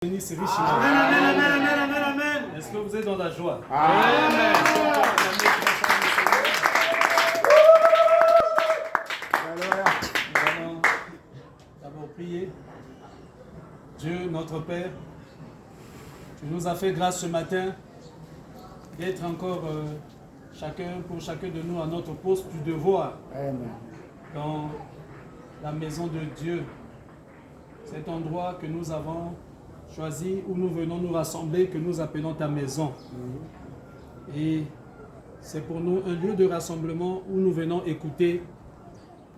Bénisse richement. Amen, amen, amen, amen, amen, amen. Est-ce que vous êtes dans la joie? Amen. Nous allons d'abord prier. Dieu, notre Père, tu nous as fait grâce ce matin d'être encore pour chacun de nous à notre poste du devoir dans la maison de Dieu. Cet endroit que nous avons choisi, où nous venons nous rassembler, que nous appelons ta maison. Et c'est pour nous un lieu de rassemblement où nous venons écouter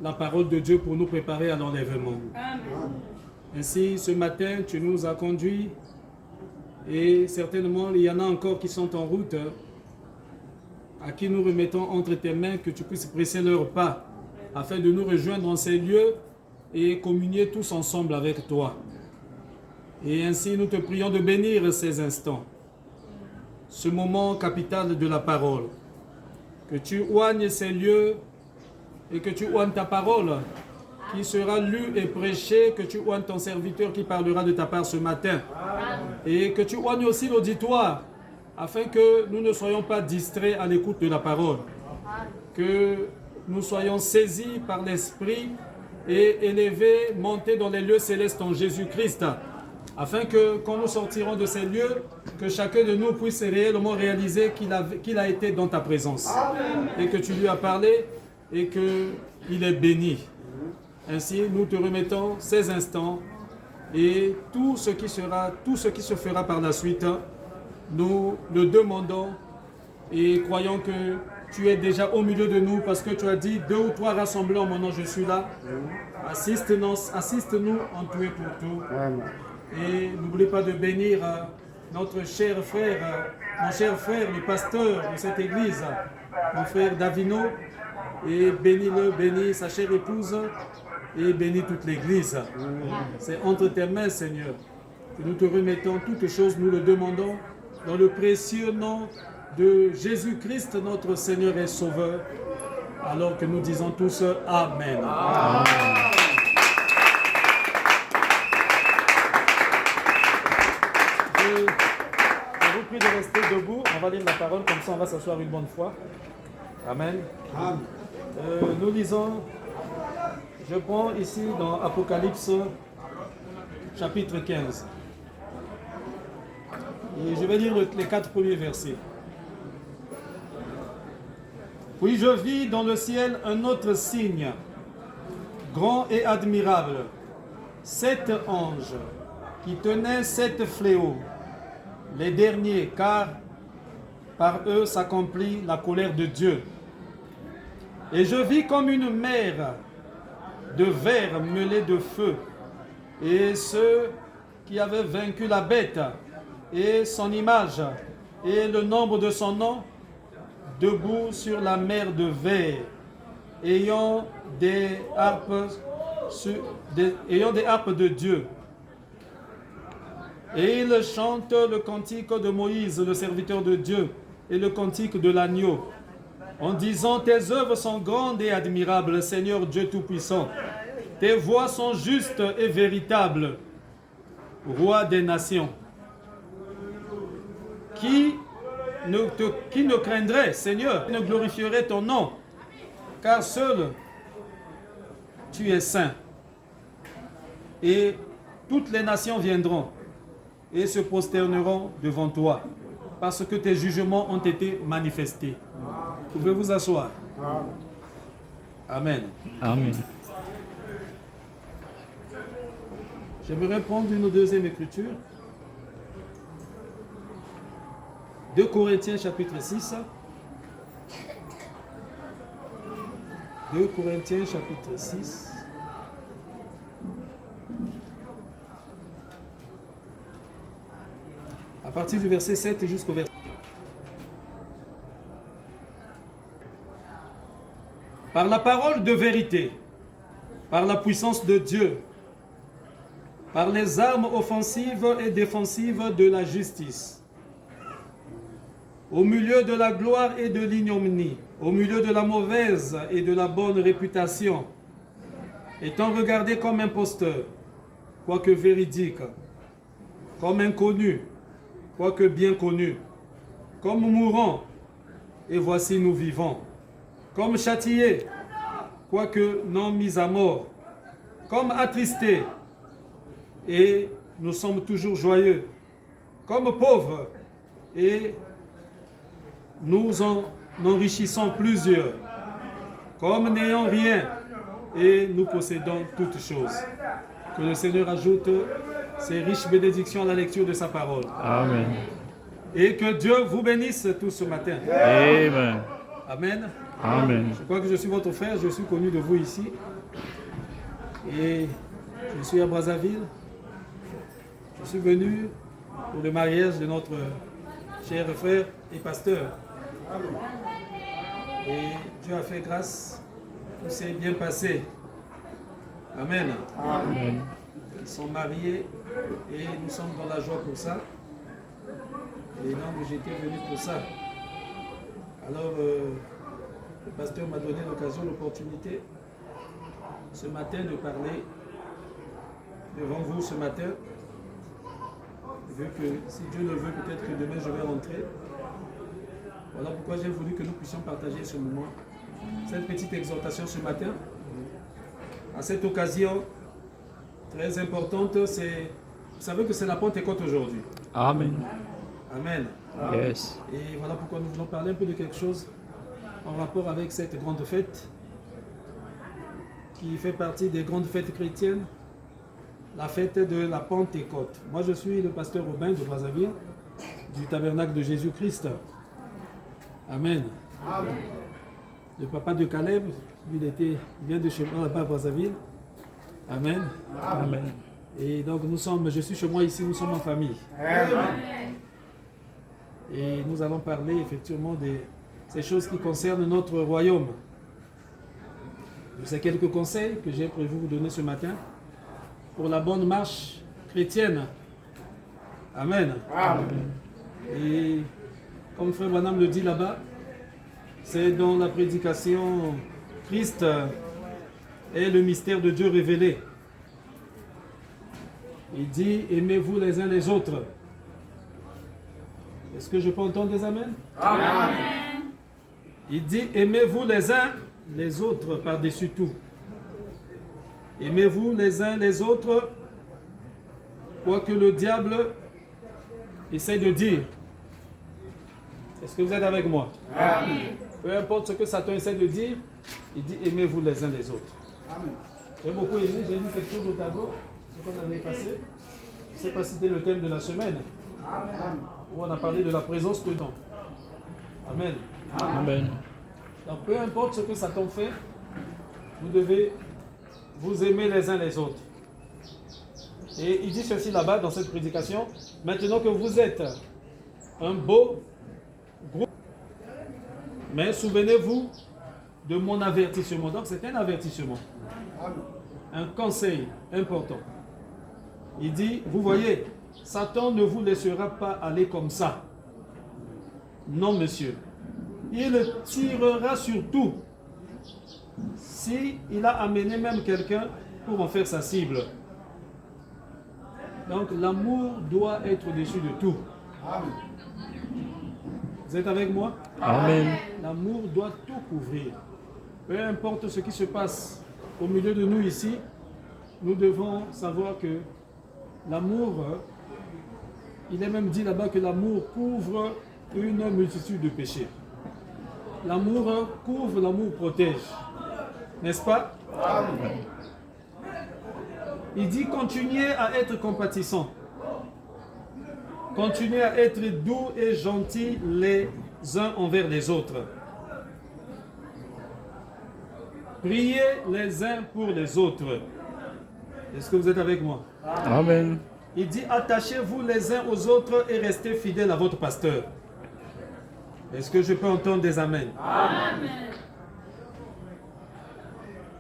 la parole de Dieu pour nous préparer à l'enlèvement. Ainsi, ce matin, tu nous as conduits et certainement, il y en a encore qui sont en route, à qui nous remettons entre tes mains, que tu puisses presser leur pas, afin de nous rejoindre dans ces lieux et communier tous ensemble avec toi. Et ainsi, nous te prions de bénir ces instants, ce moment capital de la parole. Que tu oignes ces lieux et que tu oignes ta parole qui sera lue et prêchée, que tu oignes ton serviteur qui parlera de ta part ce matin. Et que tu oignes aussi l'auditoire, afin que nous ne soyons pas distraits à l'écoute de la parole. Que nous soyons saisis par l'Esprit et élevés, montés dans les lieux célestes en Jésus-Christ. Afin que, quand nous sortirons de ces lieux, que chacun de nous puisse réellement réaliser qu'il a été dans ta présence. Et que tu lui as parlé et qu'il est béni. Ainsi, nous te remettons ces instants et tout ce qui se fera par la suite, nous le demandons et croyons que tu es déjà au milieu de nous parce que tu as dit 2 ou 3 rassemblés en mon nom, je suis là. Assiste-nous en tout et pour tout. Et n'oublie pas de bénir notre cher frère, mon cher frère, le pasteur de cette église, mon frère Davino, et bénis-le, bénis sa chère épouse, et bénis toute l'église. C'est entre tes mains, Seigneur, que nous te remettons toutes choses, nous le demandons, dans le précieux nom de Jésus-Christ, notre Seigneur et Sauveur, alors que nous disons tous Amen. Amen. Je vous prie de rester debout, on va lire la parole, comme ça on va s'asseoir une bonne fois. Amen. Nous lisons, je prends ici dans Apocalypse chapitre 15. Et je vais lire les 4 premiers versets. Puis je vis dans le ciel un autre signe, grand et admirable, 7 anges qui tenaient 7 fléaux, les derniers, car par eux s'accomplit la colère de Dieu. Et je vis comme une mer de verre mêlée de feu, et ceux qui avaient vaincu la bête et son image et le nombre de son nom, debout sur la mer de verre, ayant des harpes de Dieu. Et ils chantent le cantique de Moïse, le serviteur de Dieu, et le cantique de l'agneau, en disant: tes œuvres sont grandes et admirables, Seigneur Dieu Tout-Puissant. Tes voies sont justes et véritables, Roi des nations. Qui ne craindrait, Seigneur, qui ne glorifierait ton nom, car seul tu es saint. Et toutes les nations viendront et se prosterneront devant toi, parce que tes jugements ont été manifestés. Pouvez-vous asseoir? Amen. Amen. J'aimerais prendre une deuxième écriture. 2 Corinthiens chapitre 6. 2 Corinthiens chapitre 6. À partir du verset 7 jusqu'au verset... Par la parole de vérité, par la puissance de Dieu, par les armes offensives et défensives de la justice, au milieu de la gloire et de l'ignominie, au milieu de la mauvaise et de la bonne réputation, étant regardé comme imposteur, quoique véridique, comme inconnus, quoique bien connus, comme mourants, et voici nous vivons, comme châtiés, quoique non mis à mort, comme attristés, et nous sommes toujours joyeux, comme pauvres, et nous en enrichissons plusieurs, comme n'ayant rien, et nous possédons toutes choses. Que le Seigneur ajoute ses riches bénédictions à la lecture de sa parole. Amen. Et que Dieu vous bénisse tous ce matin. Amen. Amen. Amen. Je crois que je suis votre frère, je suis connu de vous ici. Et je suis à Brazzaville. Je suis venu pour le mariage de notre cher frère et pasteur. Et Dieu a fait grâce, tout s'est bien passé. Amen. Amen. Ils sont mariés et nous sommes dans la joie pour ça. Et donc j'étais venu pour ça. Alors le pasteur m'a donné l'occasion, l'opportunité ce matin de parler devant vous ce matin. Vu que si Dieu le veut, peut-être que demain je vais rentrer. Voilà pourquoi j'ai voulu que nous puissions partager ce moment, cette petite exhortation ce matin. À cette occasion très importante, c'est, vous savez que c'est la Pentecôte aujourd'hui. Amen. Amen. Yes. Et voilà pourquoi nous voulons parler un peu de quelque chose en rapport avec cette grande fête qui fait partie des grandes fêtes chrétiennes, la fête de la Pentecôte. Moi je suis le pasteur Robin de Brazzaville, du tabernacle de Jésus-Christ. Amen. Amen. Le papa de Caleb, lui, il vient de chez moi là-bas à Brazzaville. Amen. Amen. Et donc je suis chez moi ici, nous sommes en famille. Amen. Et nous allons parler effectivement de ces choses qui concernent notre royaume. C'est quelques conseils que j'ai prévu vous donner ce matin pour la bonne marche chrétienne. Amen. Amen. Et comme Frère Branham le dit là-bas, c'est dans la prédication Christ est le mystère de Dieu révélé. Il dit, aimez-vous les uns les autres. Est-ce que je peux entendre des amens? Amen. Il dit, aimez-vous les uns les autres par-dessus tout. Aimez-vous les uns les autres, quoique le diable essaie de dire. Est-ce que vous êtes avec moi? Amen. Peu importe ce que Satan essaie de dire, il dit, aimez-vous les uns les autres. Amen. J'ai beaucoup aimé, j'ai lu quelque chose au tableau, ce qu'on avait passé. Je ne sais pas si c'était le thème de la semaine, Amen. où on a parlé de la présence dedans. Amen. Amen. Donc peu importe ce que Satan fait, vous devez vous aimer les uns les autres. Et il dit ceci là-bas dans cette prédication, maintenant que vous êtes un beau groupe, mais souvenez-vous de mon avertissement. Donc c'est un avertissement, un conseil important. Il dit, vous voyez, Satan ne vous laissera pas aller comme ça. Non, monsieur. Il tirera sur tout. S'il a amené même quelqu'un pour en faire sa cible. Donc l'amour doit être au-dessus de tout. Amen. Vous êtes avec moi? Amen. L'amour doit tout couvrir. Peu importe ce qui se passe au milieu de nous ici, nous devons savoir que l'amour, il est même dit là-bas que l'amour couvre une multitude de péchés. L'amour couvre, l'amour protège. N'est-ce pas? Amen. Il dit continuez à être compatissants. Continuez à être doux et gentils les uns envers les autres. Priez les uns pour les autres. Est-ce que vous êtes avec moi? Amen. Il dit attachez-vous les uns aux autres et restez fidèles à votre pasteur. Est-ce que je peux entendre des amens? Amen.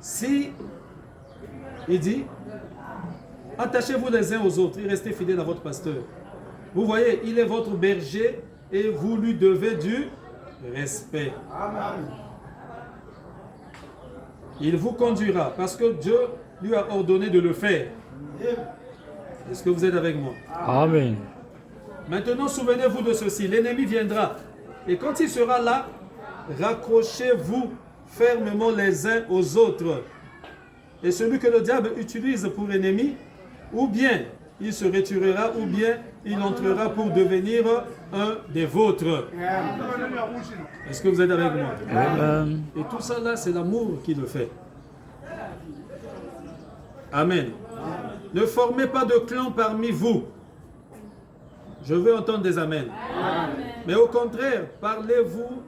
Si, il dit, attachez-vous les uns aux autres et restez fidèles à votre pasteur. Vous voyez, il est votre berger et vous lui devez du respect. Amen. Il vous conduira parce que Dieu lui a ordonné de le faire. Est-ce que vous êtes avec moi? Amen. Maintenant, souvenez-vous de ceci. L'ennemi viendra. Et quand il sera là, raccrochez-vous fermement les uns aux autres. Et celui que le diable utilise pour ennemi, ou bien il se retirera, ou bien il entrera pour devenir un des vôtres. Est-ce que vous êtes avec moi? Amen. Et tout ça là, c'est l'amour qui le fait. Amen. Ne formez pas de clan parmi vous. Je veux entendre des amen. Mais au contraire, parlez-vous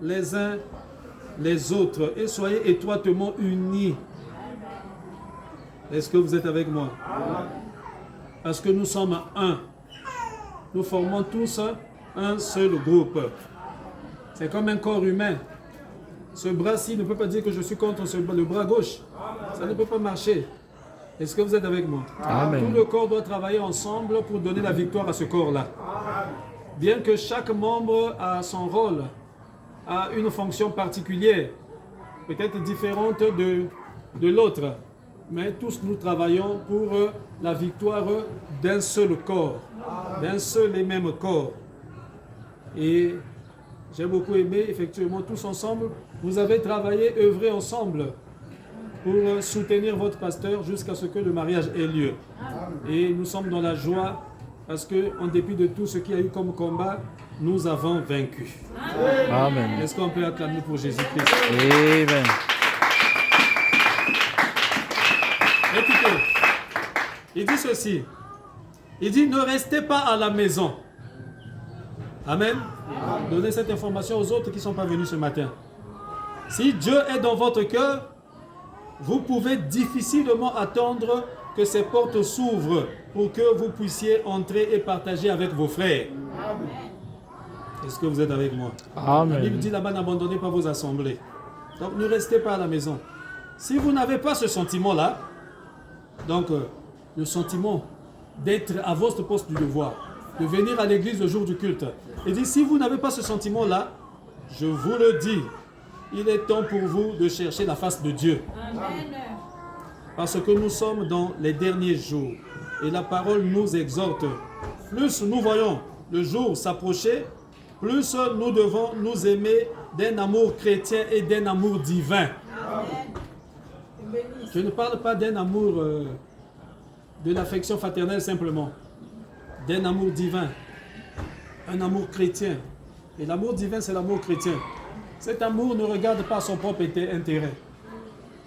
les uns les autres et soyez étroitement unis. Est-ce que vous êtes avec moi? Parce que nous sommes un. Nous formons tous un seul groupe. C'est comme un corps humain. Ce bras-ci ne peut pas dire que je suis contre le bras gauche. Ça ne peut pas marcher. Est-ce que vous êtes avec moi? Amen. Tout le corps doit travailler ensemble pour donner la victoire à ce corps-là. Bien que chaque membre a son rôle, a une fonction particulière, peut-être différente de l'autre, mais tous nous travaillons pour la victoire d'un seul corps, d'un seul et même corps. Et j'ai beaucoup aimé, effectivement, tous ensemble, vous avez travaillé, œuvré ensemble pour soutenir votre pasteur jusqu'à ce que le mariage ait lieu. Et nous sommes dans la joie parce qu'en dépit de tout ce qu'il y a eu comme combat, nous avons vaincu. Amen. Est-ce qu'on peut acclamer pour Jésus-Christ? Amen. Écoutez, il dit ceci. Il dit, ne restez pas à la maison. Amen. Donnez cette information aux autres qui ne sont pas venus ce matin. Si Dieu est dans votre cœur, vous pouvez difficilement attendre que ces portes s'ouvrent pour que vous puissiez entrer et partager avec vos frères. Est-ce que vous êtes avec moi? La Bible Amen. dit là-bas, n'abandonnez pas vos assemblées. Donc ne restez pas à la maison. Si vous n'avez pas ce sentiment-là, donc le sentiment d'être à votre poste du devoir, de venir à l'église le jour du culte, il dit, si vous n'avez pas ce sentiment-là, je vous le dis, il est temps pour vous de chercher la face de Dieu. Parce que nous sommes dans les derniers jours. Et la parole nous exhorte. Plus nous voyons le jour s'approcher, plus nous devons nous aimer d'un amour chrétien et d'un amour divin. Je ne parle pas d'un amour de l'affection fraternelle simplement. D'un amour divin. Un amour chrétien. Et l'amour divin, c'est l'amour chrétien. Cet amour ne regarde pas son propre intérêt.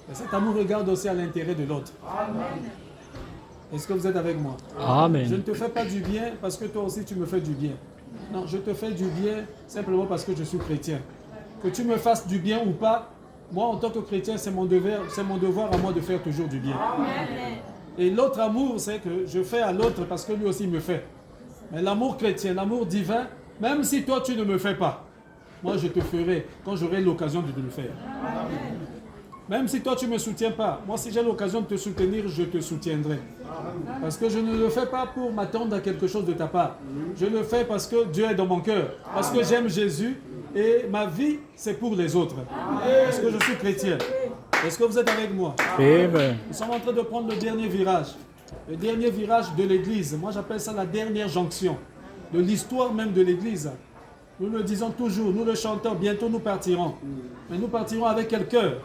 Et cet amour regarde aussi à l'intérêt de l'autre. Est-ce que vous êtes avec moi? Je ne Amen. te fais pas du bien parce que toi aussi tu me fais du bien. Non, je te fais du bien simplement parce que je suis chrétien. Que tu me fasses du bien ou pas, moi en tant que chrétien, c'est mon devoir à moi de faire toujours du bien. Et l'autre amour, c'est que je fais à l'autre parce que lui aussi me fait. Mais l'amour chrétien, l'amour divin, même si toi tu ne me fais pas, moi je te ferai quand j'aurai l'occasion de te le faire. Même si toi tu ne me soutiens pas, moi si j'ai l'occasion de te soutenir, je te soutiendrai. Parce que je ne le fais pas pour m'attendre à quelque chose de ta part. Je le fais parce que Dieu est dans mon cœur. Parce que j'aime Jésus et ma vie c'est pour les autres. Parce que je suis chrétien. Est-ce que vous êtes avec moi? Amen. Nous sommes en train de prendre le dernier virage. Le dernier virage de l'église. Moi j'appelle ça la dernière jonction. De l'histoire même de l'église. Nous le disons toujours, nous le chantons, bientôt nous partirons. Mais nous partirons avec quel cœur?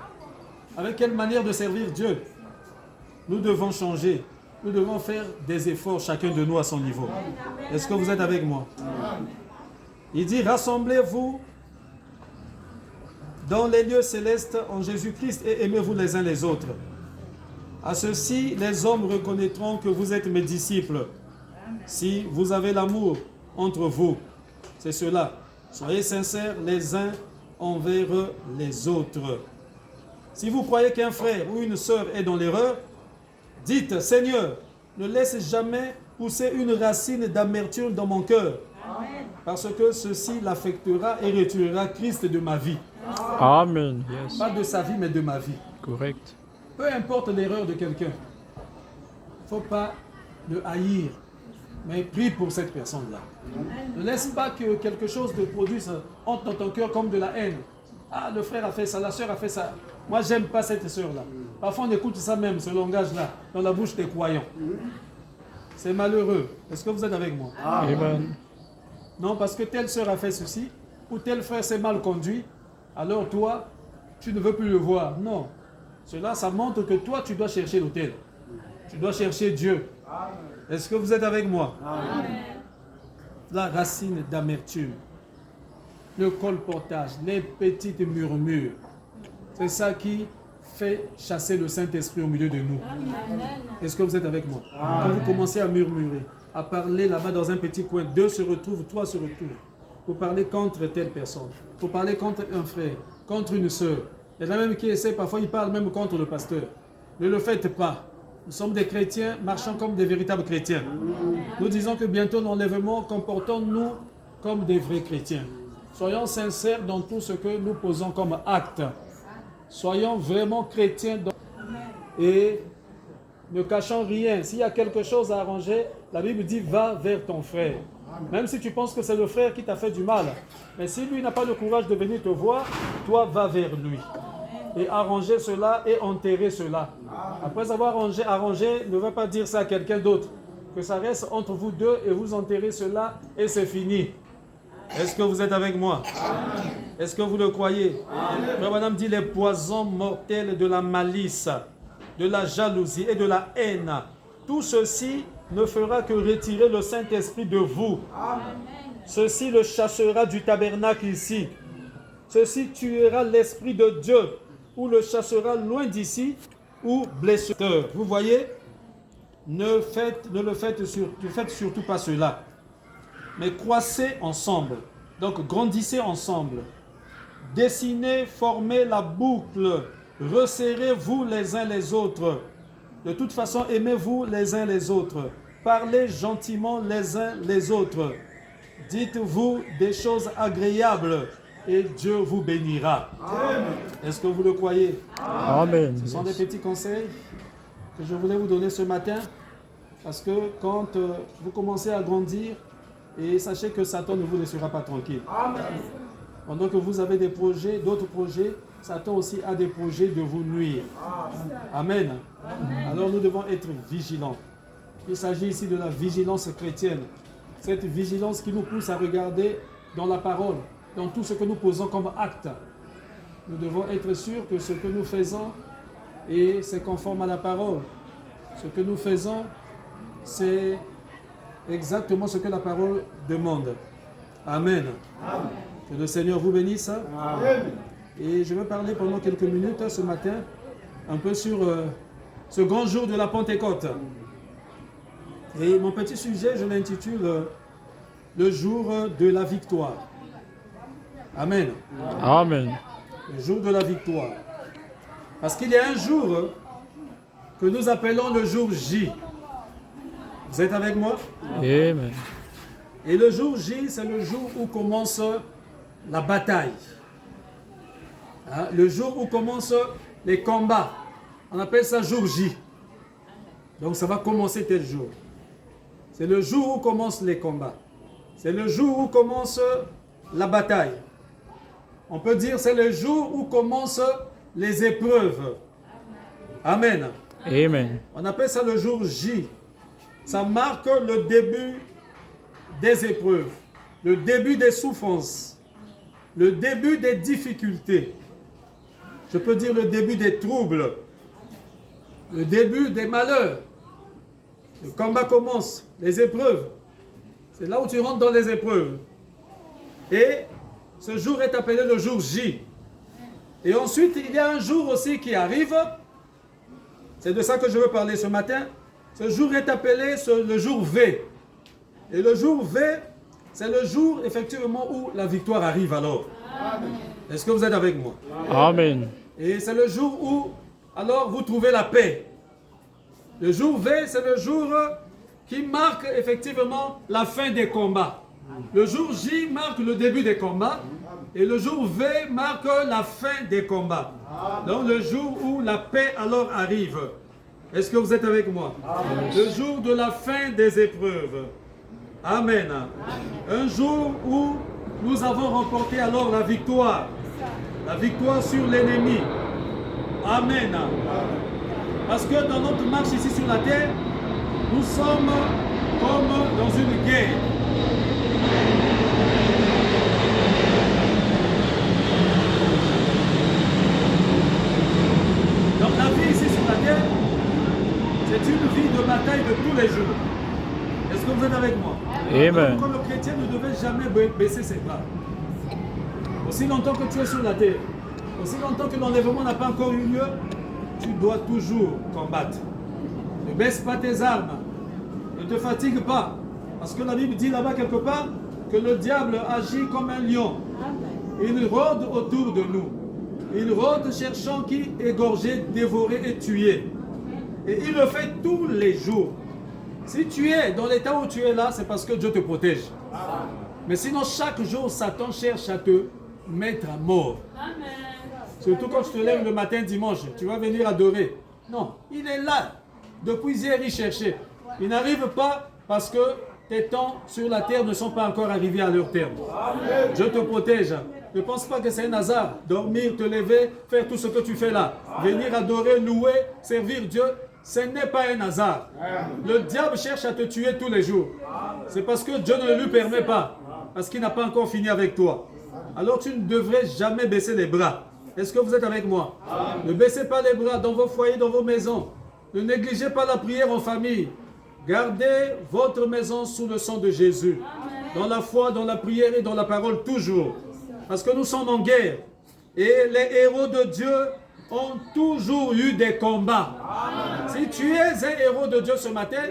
Avec quelle manière de servir Dieu? Nous devons changer. Nous devons faire des efforts, chacun de nous à son niveau. Est-ce que vous êtes avec moi? Il dit, rassemblez-vous dans les lieux célestes en Jésus-Christ et aimez-vous les uns les autres. À ceci, les hommes reconnaîtront que vous êtes mes disciples. Si vous avez l'amour entre vous, c'est cela. Soyez sincères les uns envers les autres. Si vous croyez qu'un frère ou une sœur est dans l'erreur, dites, Seigneur, ne laisse jamais pousser une racine d'amertume dans mon cœur, parce que ceci l'affectera et retirera Christ de ma vie. Amen. Yes. Pas de sa vie, mais de ma vie. Correct. Peu importe l'erreur de quelqu'un, il ne faut pas le haïr, mais prie pour cette personne-là. Ne laisse pas que quelque chose de produise entre dans ton cœur comme de la haine. Ah, le frère a fait ça, la sœur a fait ça. Moi, j'aime pas cette sœur-là. Parfois, on écoute ça même, ce langage-là, dans la bouche des croyants. c'est malheureux. Est-ce que vous êtes avec moi? Amen. Non, parce que telle sœur a fait ceci, ou tel frère s'est mal conduit, alors toi, tu ne veux plus le voir. Non. Cela, ça montre que toi, tu dois chercher l'autel. Tu dois chercher Dieu. Est-ce que vous êtes avec moi? Amen. La racine d'amertume, le colportage, les petites murmures, c'est ça qui fait chasser le Saint-Esprit au milieu de nous. Est-ce que vous êtes avec moi? Quand vous commencez à murmurer, à parler là-bas dans un petit coin, deux se retrouvent, trois se retrouvent. Vous parlez contre telle personne, vous parlez contre un frère, contre une sœur. Il y en a même qui essaient, parfois ils parlent même contre le pasteur. Ne le faites pas. Nous sommes des chrétiens marchant comme des véritables chrétiens. Nous disons que bientôt l'enlèvement, comportons-nous comme des vrais chrétiens. Soyons sincères dans tout ce que nous posons comme acte. Soyons vraiment chrétiens et ne cachons rien. S'il y a quelque chose à arranger, la Bible dit va vers ton frère. Même si tu penses que c'est le frère qui t'a fait du mal. Mais si lui n'a pas le courage de venir te voir, toi va vers lui. Et arranger cela et enterrer cela. Après avoir arrangé, ne va pas dire ça à quelqu'un d'autre. Que ça reste entre vous deux et vous enterrez cela et c'est fini. Est-ce que vous êtes avec moi? Est-ce que vous le croyez? Frère Madame dit les poisons mortels de la malice, de la jalousie et de la haine. Tout ceci ne fera que retirer le Saint-Esprit de vous. Ceci le chassera du tabernacle ici. Ceci tuera l'Esprit de Dieu ou le chassera loin d'ici ou blessera. Vous voyez? Ne le faites surtout pas cela. Mais croissez ensemble. Donc grandissez ensemble. Dessinez, formez la boucle. Resserrez-vous les uns les autres. De toute façon, aimez-vous les uns les autres. Parlez gentiment les uns les autres. Dites-vous des choses agréables et Dieu vous bénira. Est-ce que vous le croyez? Amen. Ce sont des petits conseils que je voulais vous donner ce matin. Parce que quand vous commencez à grandir, et sachez que Satan ne vous laissera pas tranquille. Pendant que vous avez des projets, d'autres projets, Satan aussi a des projets de vous nuire. Amen. Alors nous devons être vigilants. Il s'agit ici de la vigilance chrétienne. Cette vigilance qui nous pousse à regarder dans la parole, dans tout ce que nous posons comme acte. Nous devons être sûrs que ce que nous faisons, et c'est conforme à la parole. Ce que nous faisons, c'est exactement ce que la parole demande. Amen. Amen. Que le Seigneur vous bénisse. Amen. Et je vais parler pendant quelques minutes ce matin un peu sur ce grand jour de la Pentecôte. Et mon petit sujet, je l'intitule le jour de la victoire. Amen. Amen. Le jour de la victoire. Parce qu'il y a un jour que nous appelons le jour J. Vous êtes avec moi? Amen. Et le jour J, c'est le jour où commence la bataille. Hein? Le jour où commencent les combats. On appelle ça jour J. Donc ça va commencer tel jour. C'est le jour où commencent les combats. C'est le jour où commence la bataille. On peut dire c'est le jour où commencent les épreuves. Amen. Amen. On appelle ça le jour J. Ça marque le début des épreuves, le début des souffrances, le début des difficultés. Je peux dire le début des troubles, le début des malheurs. Le combat commence, les épreuves. C'est là où tu rentres dans les épreuves. Et ce jour est appelé le jour J. Et ensuite, il y a un jour aussi qui arrive. C'est de ça que je veux parler ce matin. Ce jour est appelé le jour V. Et le jour V, c'est le jour effectivement où la victoire arrive alors. Est-ce que vous êtes avec moi? Amen. Et c'est le jour où alors vous trouvez la paix. Le jour V, c'est le jour qui marque effectivement la fin des combats. Le jour J marque le début des combats. Et le jour V marque la fin des combats. Donc le jour où la paix alors arrive. Est-ce que vous êtes avec moi? Le jour de la fin des épreuves. Amen. Un jour où nous avons remporté alors la victoire. La victoire sur l'ennemi. Amen. Parce que dans notre marche ici sur la terre, nous sommes comme dans une guerre. Donc la vie ici sur la terre, c'est une vie de bataille de tous les jours. Est-ce que vous êtes avec moi? Amen. Comme le chrétien ne devait jamais baisser ses bras. Aussi longtemps que tu es sur la terre, aussi longtemps que l'enlèvement n'a pas encore eu lieu, tu dois toujours combattre. Ne baisse pas tes armes. Ne te fatigue pas. Parce que la Bible dit là-bas quelque part que le diable agit comme un lion. Il rôde autour de nous. Il rôde cherchant qui égorger, dévorer et tuer. Et il le fait tous les jours. Si tu es dans l'état où tu es là, c'est parce que Dieu te protège. Mais sinon, chaque jour, Satan cherche à te mettre à mort. Surtout quand tu te lèves le matin dimanche, tu vas venir adorer. Non, il est là. Depuis hier, il cherchait. Il n'arrive pas parce que tes temps sur la terre ne sont pas encore arrivés à leur terme. Dieu te protège. Ne pense pas que c'est un hasard. Dormir, te lever, faire tout ce que tu fais là. Venir adorer, louer, servir Dieu, ce n'est pas un hasard. Le diable cherche à te tuer tous les jours. C'est parce que Dieu ne le lui permet pas. Parce qu'il n'a pas encore fini avec toi. Alors tu ne devrais jamais baisser les bras. Est-ce que vous êtes avec moi? Ne baissez pas les bras dans vos foyers, dans vos maisons. Ne négligez pas la prière en famille. Gardez votre maison sous le sang de Jésus. Dans la foi, dans la prière et dans la parole toujours. Parce que nous sommes en guerre. Et les héros de Dieu ont toujours eu des combats. Si tu es un héros de Dieu ce matin,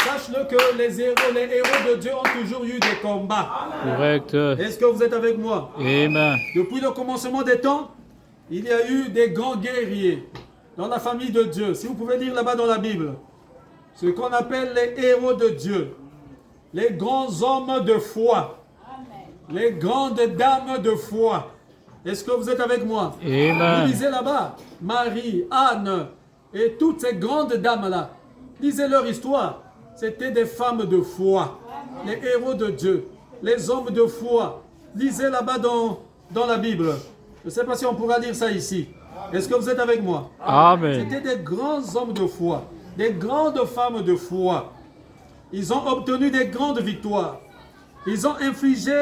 sache-le que les héros de Dieu ont toujours eu des combats. Correct. Est-ce que vous êtes avec moi? Amen. Depuis le commencement des temps, il y a eu des grands guerriers dans la famille de Dieu. Si vous pouvez lire là-bas dans la Bible, ce qu'on appelle les héros de Dieu, les grands hommes de foi, les grandes dames de foi. Est-ce que vous êtes avec moi? Amen. Vous lisez là-bas, Marie, Anne et toutes ces grandes dames-là. Lisez leur histoire. C'était des femmes de foi, les héros de Dieu, les hommes de foi. Lisez là-bas dans la Bible. Je ne sais pas si on pourra lire ça ici. Est-ce que vous êtes avec moi? Amen. C'était des grands hommes de foi, des grandes femmes de foi. Ils ont obtenu des grandes victoires. Ils ont infligé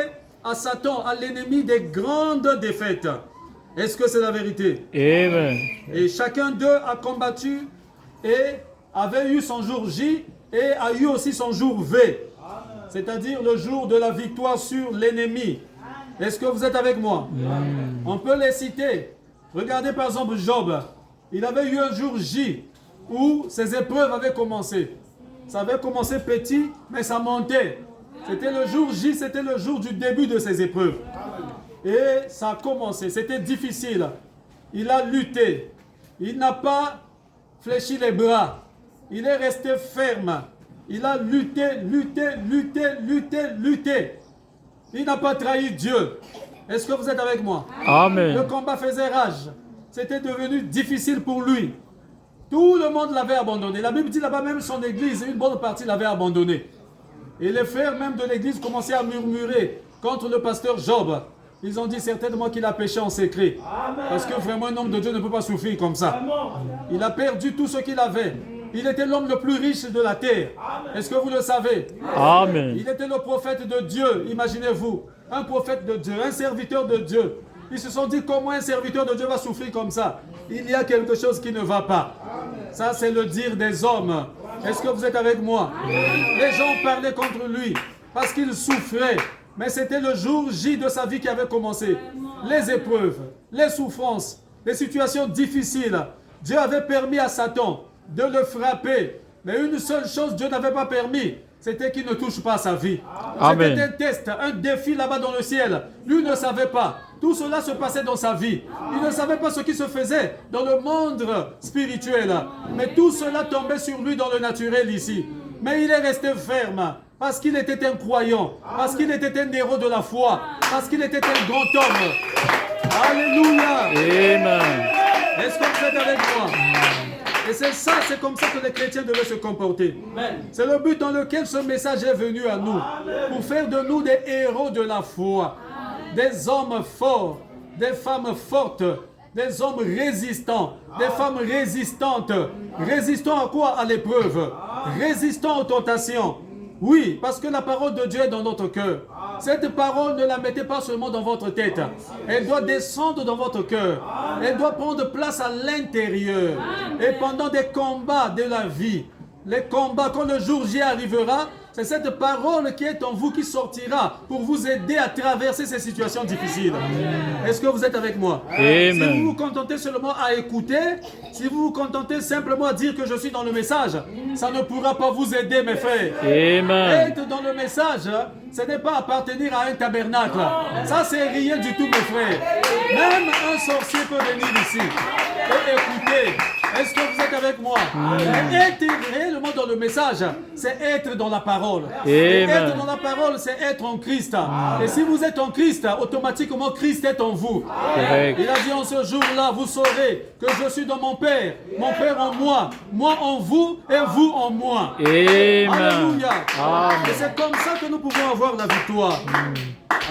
à Satan, à l'ennemi, des grandes défaites. Est-ce que c'est la vérité? Amen. Et chacun d'eux a combattu et avait eu son jour J et a eu aussi son jour V. C'est-à-dire le jour de la victoire sur l'ennemi. Est-ce que vous êtes avec moi? On peut les citer. Regardez par exemple Job. Il avait eu un jour J où ses épreuves avaient commencé. Ça avait commencé petit, mais ça montait. C'était le jour J, c'était le jour du début de ses épreuves. Et ça a commencé, c'était difficile. Il a lutté. Il n'a pas fléchi les bras. Il est resté ferme. Il a lutté. Il n'a pas trahi Dieu. Est-ce que vous êtes avec moi? Amen. Le combat faisait rage. C'était devenu difficile pour lui. Tout le monde l'avait abandonné. La Bible dit là-bas, même son église, une bonne partie l'avait abandonné. Et les frères même de l'église commençaient à murmurer contre le pasteur Job. Ils ont dit certainement qu'il a péché en secret. Parce que vraiment un homme de Dieu ne peut pas souffrir comme ça. Il a perdu tout ce qu'il avait. Il était l'homme le plus riche de la terre. Est-ce que vous le savez? Amen. Il était le prophète de Dieu, imaginez-vous. Un prophète de Dieu, un serviteur de Dieu. Ils se sont dit comment un serviteur de Dieu va souffrir comme ça. Il y a quelque chose qui ne va pas. Ça, c'est le dire des hommes. Est-ce que vous êtes avec moi? Les gens parlaient contre lui parce qu'il souffrait. Mais c'était le jour J de sa vie qui avait commencé. Les épreuves, les souffrances, les situations difficiles. Dieu avait permis à Satan de le frapper. Mais une seule chose, Dieu n'avait pas permis. C'était qu'il ne touche pas à sa vie. C'était un test, un défi là-bas dans le ciel. Lui ne savait pas. Tout cela se passait dans sa vie. Il ne savait pas ce qui se faisait dans le monde spirituel. Mais tout cela tombait sur lui dans le naturel ici. Mais il est resté ferme. Parce qu'il était un croyant. Parce qu'il était un héros de la foi. Parce qu'il était un grand homme. Alléluia. Amen. Est-ce que vous êtes avec moi? Et c'est comme ça que les chrétiens devaient se comporter. C'est le but dans lequel ce message est venu à nous. Pour faire de nous des héros de la foi. Des hommes forts, des femmes fortes, des hommes résistants, des femmes résistantes. Résistants à quoi? À l'épreuve. Résistants aux tentations. Oui, parce que la parole de Dieu est dans notre cœur. Cette parole, ne la mettez pas seulement dans votre tête. Elle doit descendre dans votre cœur. Elle doit prendre place à l'intérieur. Et pendant des combats de la vie, les combats, quand le jour J arrivera, c'est cette parole qui est en vous qui sortira pour vous aider à traverser ces situations difficiles. Est-ce que vous êtes avec moi? Amen. Si vous vous contentez seulement à écouter, si vous vous contentez simplement à dire que je suis dans le message, ça ne pourra pas vous aider, mes frères. Amen. Être dans le message, ce n'est pas appartenir à un tabernacle. Ça, c'est rien du tout, mes frères. Même un sorcier peut venir ici et écouter. Est-ce que vous êtes avec moi? Être réellement dans le message, c'est être dans la parole. Et être dans la parole, c'est être en Christ. Et si vous êtes en Christ, automatiquement Christ est en vous. Correct. Il a dit en ce jour-là, vous saurez que je suis dans mon Père en moi en vous et vous en moi. Amen. Alléluia. Amen. Et c'est comme ça que nous pouvons avoir la victoire.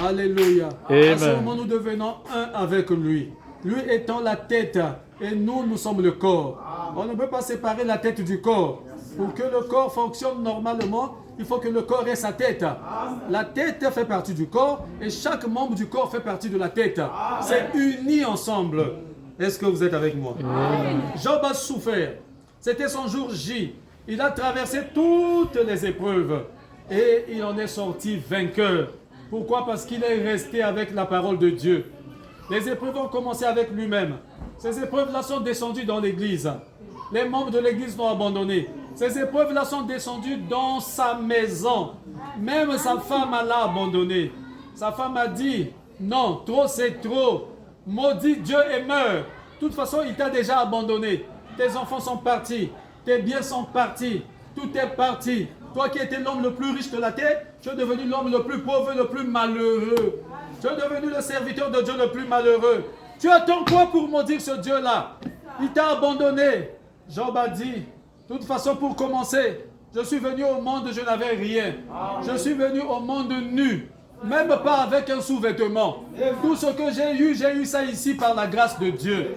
Alléluia. Amen. À ce moment, nous devenons un avec lui. Lui étant la tête et nous sommes le corps. On ne peut pas séparer la tête du corps. Pour que le corps fonctionne normalement, il faut que le corps ait sa tête. La tête fait partie du corps et chaque membre du corps fait partie de la tête. C'est uni ensemble. Est-ce que vous êtes avec moi? Job a souffert. C'était son jour J. Il a traversé toutes les épreuves et il en est sorti vainqueur. Pourquoi? Parce qu'il est resté avec la parole de Dieu. Les épreuves ont commencé avec lui-même. Ces épreuves-là sont descendues dans l'église. Les membres de l'église l'ont abandonné. Ces épreuves-là sont descendues dans sa maison. Même sa femme l'a abandonné. Sa femme a dit, non, trop c'est trop. Maudit Dieu et meurt. De toute façon, il t'a déjà abandonné. Tes enfants sont partis. Tes biens sont partis. Tout est parti. Toi qui étais l'homme le plus riche de la terre, tu es devenu l'homme le plus pauvre et le plus malheureux. Tu es devenu le serviteur de Dieu le plus malheureux. Tu attends quoi pour maudire ce Dieu-là? Il t'a abandonné. Job a dit, de toute façon, pour commencer, je suis venu au monde, je n'avais rien. Je suis venu au monde nu, même pas avec un sous-vêtement. Tout ce que j'ai eu ça ici par la grâce de Dieu.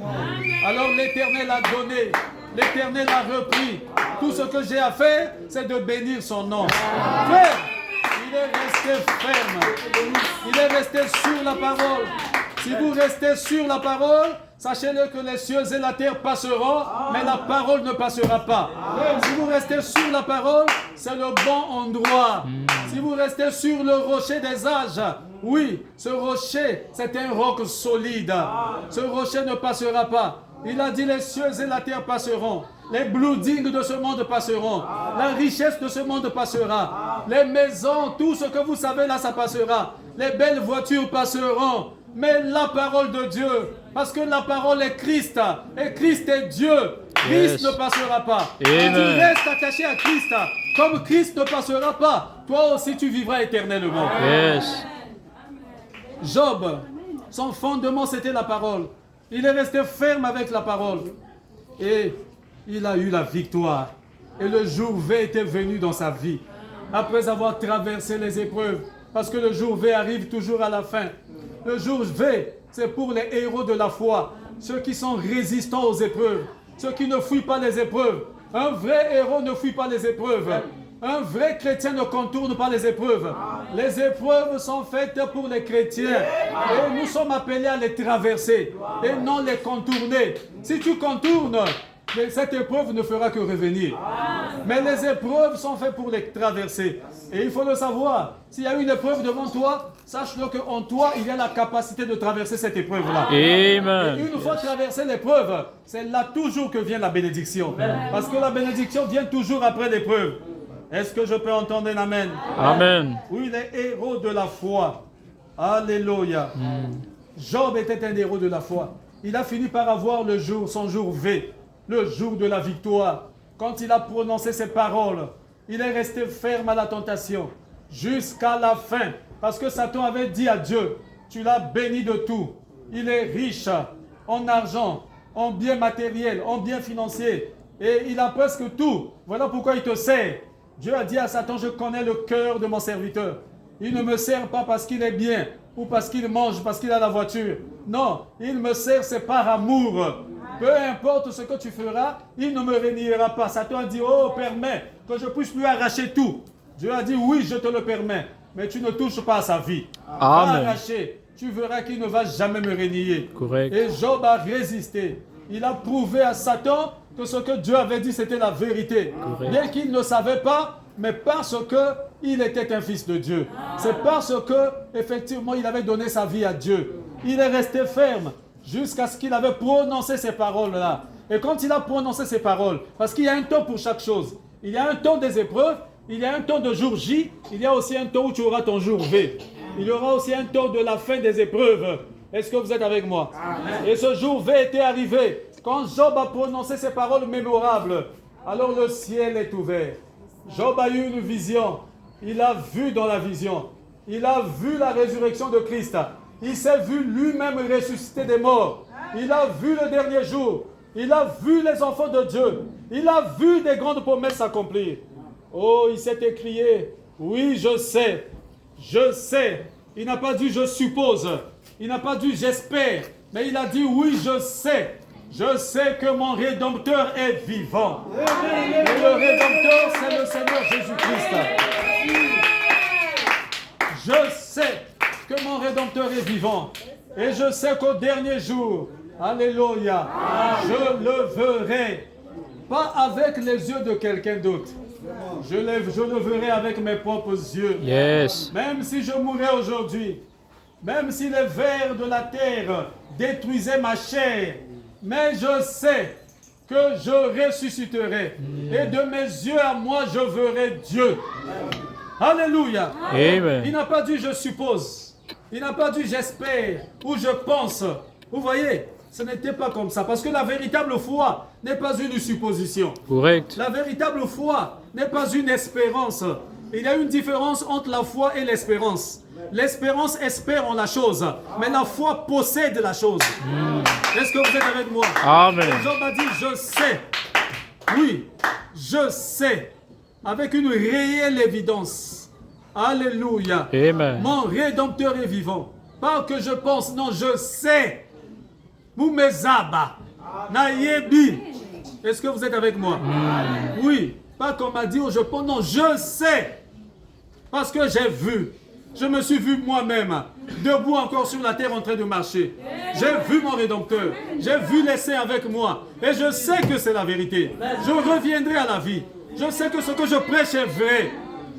Alors l'Éternel a donné, l'Éternel a repris. Tout ce que j'ai à faire, c'est de bénir son nom. Frère, il est resté ferme. Il est resté sur la parole. Si vous restez sur la parole, sachez-le que les cieux et la terre passeront, mais la parole ne passera pas. Si vous restez sur la parole, c'est le bon endroit. Si vous restez sur le rocher des âges, oui, ce rocher, c'est un roc solide. Ce rocher ne passera pas. Il a dit les cieux et la terre passeront. Les bloodings de ce monde passeront. La richesse de ce monde passera. Les maisons, tout ce que vous savez là, ça passera. Les belles voitures passeront. Mais la parole de Dieu, parce que la parole est Christ, et Christ est Dieu, Christ ne passera pas. Si tu restes attaché à Christ, comme Christ ne passera pas, toi aussi tu vivras éternellement. Job, son fondement c'était la parole. Il est resté ferme avec la parole. Et il a eu la victoire. Et le jour V était venu dans sa vie. Après avoir traversé les épreuves. Parce que le jour V arrive toujours à la fin. Le jour V, c'est pour les héros de la foi. Ceux qui sont résistants aux épreuves. Ceux qui ne fuient pas les épreuves. Un vrai héros ne fuit pas les épreuves. Un vrai chrétien ne contourne pas les épreuves. Les épreuves sont faites pour les chrétiens. Et nous sommes appelés à les traverser et non les contourner. Si tu contournes, cette épreuve ne fera que revenir. Mais les épreuves sont faites pour les traverser. Et il faut le savoir. S'il y a une épreuve devant toi, sache-le qu'en toi, il y a la capacité de traverser cette épreuve-là. Amen. Et une fois traversé l'épreuve, c'est là toujours que vient la bénédiction. Parce que la bénédiction vient toujours après l'épreuve. Est-ce que je peux entendre un amen? Amen. Oui, les héros de la foi. Alléluia. Job était un héros de la foi. Il a fini par avoir son jour V, le jour de la victoire. Quand il a prononcé ces paroles, il est resté ferme à la tentation jusqu'à la fin. Parce que Satan avait dit à Dieu, tu l'as béni de tout. Il est riche en argent, en biens matériels, en biens financiers. Et il a presque tout. Voilà pourquoi il te sert. Dieu a dit à Satan, je connais le cœur de mon serviteur. Il ne me sert pas parce qu'il est bien, ou parce qu'il mange, parce qu'il a la voiture. Non, il me sert, c'est par amour. Peu importe ce que tu feras, il ne me réunira pas. Satan a dit, oh, permets que je puisse lui arracher tout. Dieu a dit, oui, je te le permets, mais tu ne touches pas à sa vie. Va Amen. arracher, tu verras qu'il ne va jamais me renier. Correct. Et Job a résisté. Il a prouvé à Satan que ce que Dieu avait dit, c'était la vérité. Correct. Bien qu'il ne savait pas, mais parce qu'il était un fils de Dieu. C'est parce que, effectivement, il avait donné sa vie à Dieu. Il est resté ferme jusqu'à ce qu'il avait prononcé ces paroles-là. Et quand il a prononcé ces paroles, parce qu'il y a un temps pour chaque chose. Il y a un temps des épreuves, il y a un temps de jour J, il y a aussi un temps où tu auras ton jour V. Il y aura aussi un temps de la fin des épreuves. Est-ce que vous êtes avec moi? Et ce jour V était arrivé. Quand Job a prononcé ces paroles mémorables, alors le ciel est ouvert. Job a eu une vision. Il a vu dans la vision. Il a vu la résurrection de Christ. Il s'est vu lui-même ressusciter des morts. Il a vu le dernier jour. Il a vu les enfants de Dieu. Il a vu des grandes promesses s'accomplir. Oh, il s'est écrié, oui, je sais. Je sais. Il n'a pas dit je suppose. Il n'a pas dit j'espère. Mais il a dit oui, je sais. Je sais que mon Rédempteur est vivant. Et le Rédempteur, c'est le Seigneur Jésus-Christ. Je sais que mon Rédempteur est vivant. Et je sais qu'au dernier jour, alléluia, je le verrai. Pas avec les yeux de quelqu'un d'autre. Je le verrai avec mes propres yeux. Yes. Même si je mourais aujourd'hui, même si les vers de la terre détruisaient ma chair, mais je sais que je ressusciterai. Et de mes yeux à moi, je verrai Dieu. Alléluia. Amen. Il n'a pas dit je suppose. Il n'a pas dit j'espère ou je pense. Vous voyez, ce n'était pas comme ça. Parce que la véritable foi n'est pas une supposition. Correct. La véritable foi n'est pas une espérance. Il y a une différence entre la foi et l'espérance. L'espérance espère en la chose, mais la foi possède la chose. Est-ce que vous êtes avec moi? Amen. Job a dit, je sais. Oui, je sais. Avec une réelle évidence. Alléluia. Amen. Mon Rédempteur est vivant. Pas que je pense, non, je sais. Moumezaba. Nayebi. Est-ce que vous êtes avec moi? Oui. Pas qu'on m'a dit, oh, je pense, non, je sais. Parce que j'ai vu. Je me suis vu moi-même, debout encore sur la terre en train de marcher. J'ai vu mon Rédempteur. J'ai vu les saints avec moi. Et je sais que c'est la vérité. Je reviendrai à la vie. Je sais que ce que je prêche est vrai.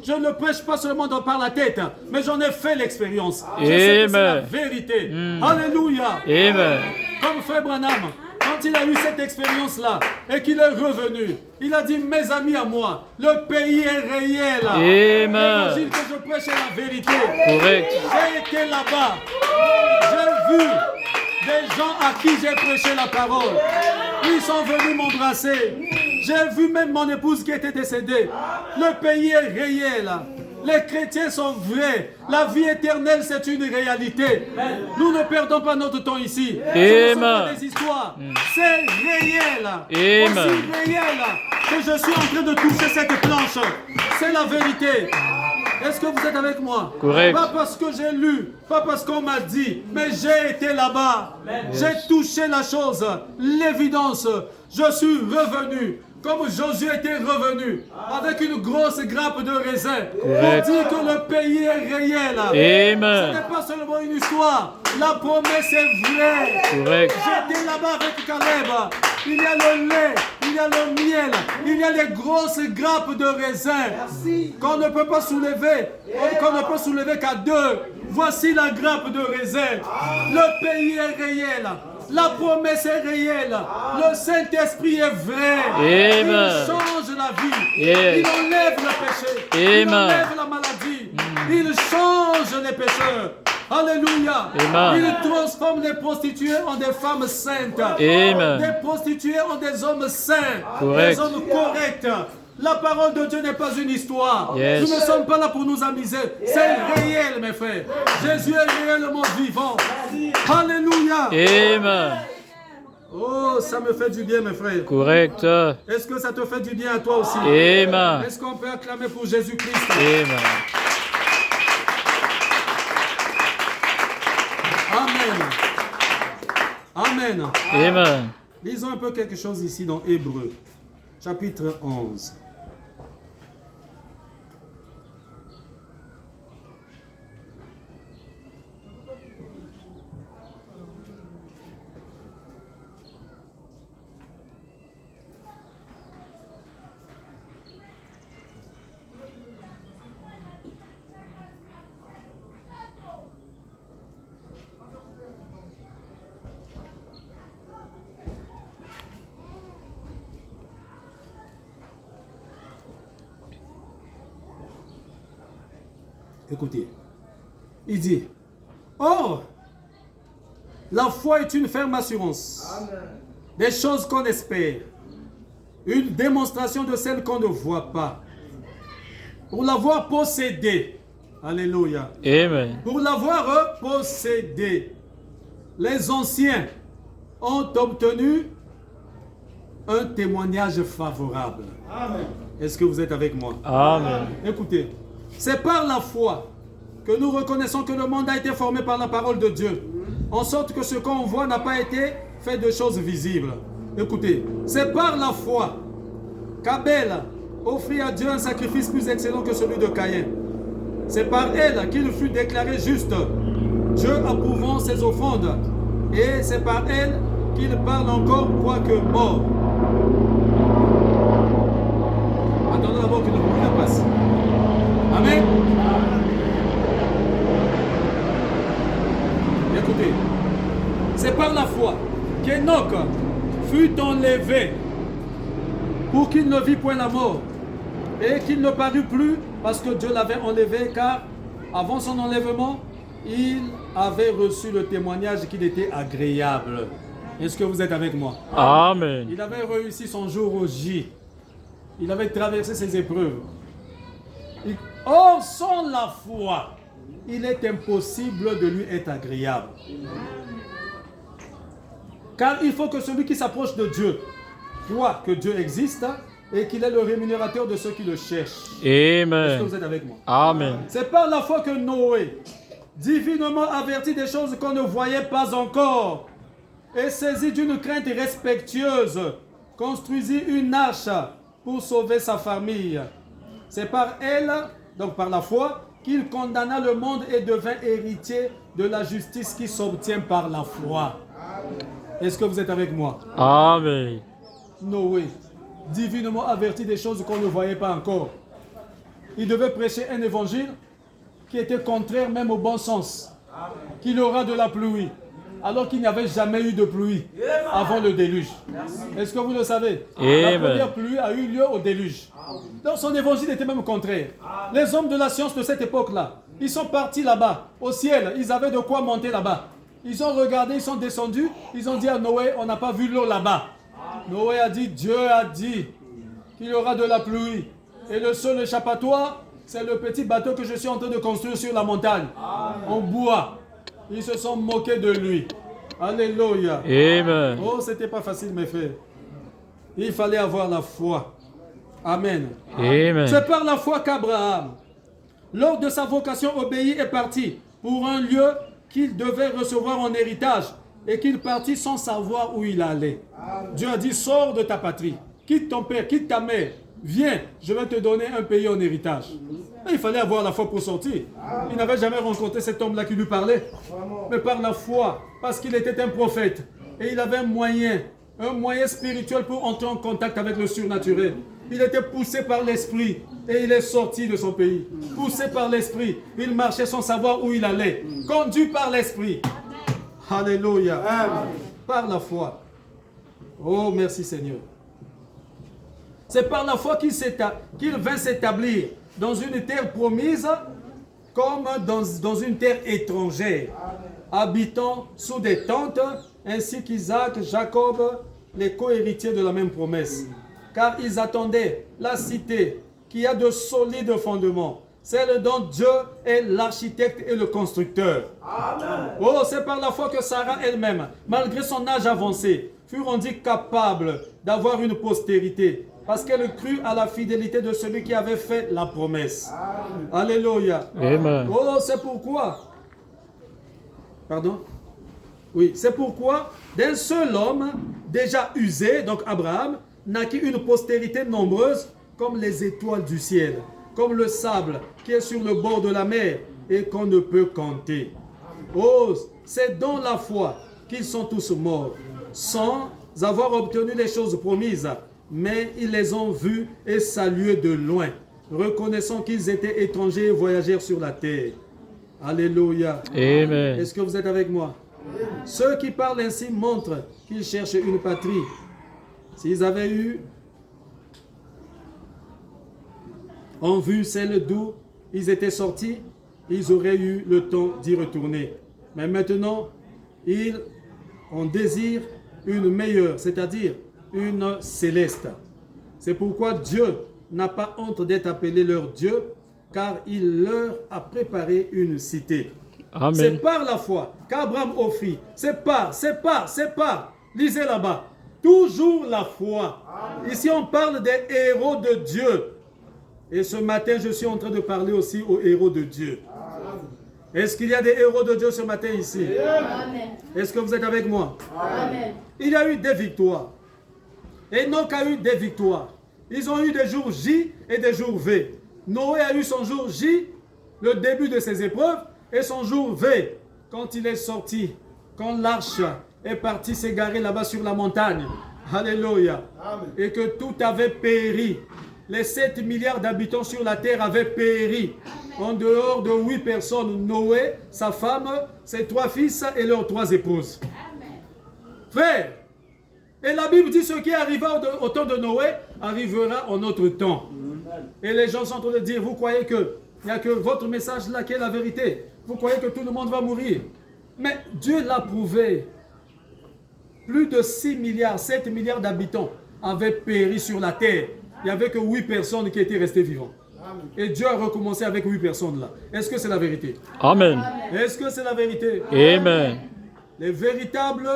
Je ne prêche pas seulement par la tête, mais j'en ai fait l'expérience. Je sais que c'est la vérité. Alléluia. Amen. Comme Frère Branham, quand il a eu cette expérience-là et qu'il est revenu, il a dit, mes amis à moi, le pays est réel. Amen. L'évangile que je prêche est la vérité. Correct. J'ai été là-bas. J'ai vu des gens à qui j'ai prêché la parole. Ils sont venus m'embrasser. J'ai vu même mon épouse qui était décédée. Le pays est réel. Les chrétiens sont vrais. La vie éternelle, c'est une réalité. Nous ne perdons pas notre temps ici. Ce ne sont pas des histoires. C'est réel. Aussi réel que je suis en train de toucher cette planche. C'est la vérité. Est-ce que vous êtes avec moi? Correct. Pas parce que j'ai lu, pas parce qu'on m'a dit, mais j'ai été là-bas. J'ai touché la chose, l'évidence. Je suis revenu. Comme Josué était revenu avec une grosse grappe de raisin. Correct. On dit que le pays est réel. Amen. Ce n'est pas seulement une histoire. La promesse est vraie. Correct. J'étais là-bas avec Caleb. Il y a le lait, il y a le miel, il y a les grosses grappes de raisin qu'on ne peut pas soulever, qu'on ne peut soulever qu'à deux. Voici la grappe de raisin. Le pays est réel. La promesse est réelle. Le Saint-Esprit est vrai. Amen. Il change la vie. Yes. Il enlève le péché. Il Amen. enlève la maladie. Il change les pécheurs. Alléluia. Amen. Il transforme les prostituées en des femmes saintes. Amen. Des prostituées en des hommes saints. Correct. Des hommes corrects. La parole de Dieu n'est pas une histoire. Yes. Nous ne sommes pas là pour nous amuser. C'est réel, mes frères. Jésus est réellement vivant. Alléluia. Amen. Oh, ça me fait du bien, mes frères. Correct. Est-ce que ça te fait du bien à toi aussi? Amen. Est-ce qu'on peut acclamer pour Jésus-Christ? Amen. Amen. Amen. Amen. Lisons un peu quelque chose ici dans Hébreux, chapitre 11. Écoutez. Il dit, or, la foi est une ferme assurance des choses qu'on espère, une démonstration de celles qu'on ne voit pas. Pour l'avoir possédé, alléluia, Amen. pour l'avoir possédé, les anciens ont obtenu un témoignage favorable. Amen. Est-ce que vous êtes avec moi? Amen. Écoutez, c'est par la foi que nous reconnaissons que le monde a été formé par la parole de Dieu, en sorte que ce qu'on voit n'a pas été fait de choses visibles. Écoutez, c'est par la foi qu'Abel offrit à Dieu un sacrifice plus excellent que celui de Caïn. C'est par elle qu'il fut déclaré juste, Dieu approuvant ses offrandes, et c'est par elle qu'il parle encore quoique mort. Attendons d'abord que le bruit passe. Amen. Écoutez, c'est par la foi qu'Enoch fut enlevé pour qu'il ne vit point la mort et qu'il ne parut plus parce que Dieu l'avait enlevé, car avant son enlèvement, il avait reçu le témoignage qu'il était agréable. Est-ce que vous êtes avec moi? Amen. Il avait réussi son jour au J. Il avait traversé ses épreuves. Or, sans la foi, il est impossible de lui être agréable. Car il faut que celui qui s'approche de Dieu croit que Dieu existe et qu'il est le rémunérateur de ceux qui le cherchent. Est-ce que Amen. vous êtes avec moi? Amen. C'est par la foi que Noé, divinement averti des choses qu'on ne voyait pas encore, et saisi d'une crainte respectueuse, construisit une arche pour sauver sa famille. C'est par elle, donc par la foi, qu'il condamna le monde et devint héritier de la justice qui s'obtient par la foi. Est-ce que vous êtes avec moi? Amen. Noé, divinement averti des choses qu'on ne voyait pas encore. Il devait prêcher un évangile qui était contraire même au bon sens. Qu'il y aura de la pluie, alors qu'il n'y avait jamais eu de pluie avant le déluge. Est-ce que vous le savez? La première pluie a eu lieu au déluge. Donc son évangile était même contraire. Les hommes de la science de cette époque-là, ils sont partis là-bas, au ciel, ils avaient de quoi monter là-bas. Ils ont regardé, ils sont descendus, ils ont dit à Noé, on n'a pas vu l'eau là-bas. Noé a dit, Dieu a dit qu'il y aura de la pluie. Et le seul échappatoire, c'est le petit bateau que je suis en train de construire sur la montagne, en bois. Ils se sont moqués de lui. Alléluia. Amen. Oh, c'était pas facile, mes frères. Il fallait avoir la foi. Amen. Amen. C'est par la foi qu'Abraham, lors de sa vocation obéie, est parti pour un lieu qu'il devait recevoir en héritage et qu'il partit sans savoir où il allait. Dieu a dit, sors de ta patrie, quitte ton père, quitte ta mère, viens, je vais te donner un pays en héritage. Et il fallait avoir la foi pour sortir. Il n'avait jamais rencontré cet homme-là qui lui parlait, mais par la foi, parce qu'il était un prophète et il avait un moyen spirituel pour entrer en contact avec le surnaturel. Il était poussé par l'esprit et il est sorti de son pays. Poussé par l'esprit, il marchait sans savoir où il allait. Conduit par l'esprit. Alléluia. Par la foi. Oh, merci Seigneur. C'est par la foi qu'il vint s'établir dans une terre promise comme dans une terre étrangère, habitant sous des tentes, ainsi qu'Isaac, Jacob, les co-héritiers de la même promesse. Car ils attendaient la cité qui a de solides fondements, celle dont Dieu est l'architecte et le constructeur. Amen. Oh, c'est par la foi que Sarah elle-même, malgré son âge avancé, fut rendue capable d'avoir une postérité, parce qu'elle crut à la fidélité de celui qui avait fait la promesse. Amen. Alléluia. Amen. Oh, c'est pourquoi. Pardon? Oui, c'est pourquoi d'un seul homme déjà usé, donc Abraham, naquit une postérité nombreuse comme les étoiles du ciel, comme le sable qui est sur le bord de la mer et qu'on ne peut compter. Oh, c'est dans la foi qu'ils sont tous morts, sans avoir obtenu les choses promises, mais ils les ont vus et salués de loin, reconnaissant qu'ils étaient étrangers et voyageurs sur la terre. Alléluia. Amen. Est-ce que vous êtes avec moi? Ceux qui parlent ainsi montrent qu'ils cherchent une patrie. S'ils avaient eu en vue celle d'où ils étaient sortis, ils auraient eu le temps d'y retourner. Mais maintenant, ils en désirent une meilleure, c'est-à-dire une céleste. C'est pourquoi Dieu n'a pas honte d'être appelé leur Dieu, car il leur a préparé une cité. Amen. C'est par la foi qu'Abraham offrit. C'est par. Lisez là-bas. Toujours la foi. Ici, on parle des héros de Dieu. Et ce matin, je suis en train de parler aussi aux héros de Dieu. Est-ce qu'il y a des héros de Dieu ce matin ici? Amen. Est-ce que vous êtes avec moi? Amen. Il y a eu des victoires. Enoch a eu des victoires. Ils ont eu des jours J et des jours V. Noé a eu son jour J, le début de ses épreuves, et son jour V, quand il est sorti, quand l'arche est partie s'égarer là-bas sur la montagne. Alléluia. Et que tout avait péri. Les 7 milliards d'habitants sur la terre avaient péri. En dehors de 8 personnes, Noé, sa femme, ses 3 fils et leurs 3 épouses. Frère, et la Bible dit ce qui arriva au temps de Noé arrivera en notre temps. Et les gens sont en train de dire, vous croyez que il n'y a que votre message là qui est la vérité. Vous croyez que tout le monde va mourir. Mais Dieu l'a prouvé. Plus de 6 milliards, 7 milliards d'habitants avaient péri sur la terre. Il n'y avait que 8 personnes qui étaient restées vivantes. Et Dieu a recommencé avec 8 personnes là. Est-ce que c'est la vérité? Amen. Est-ce que c'est la vérité? Amen. Les véritables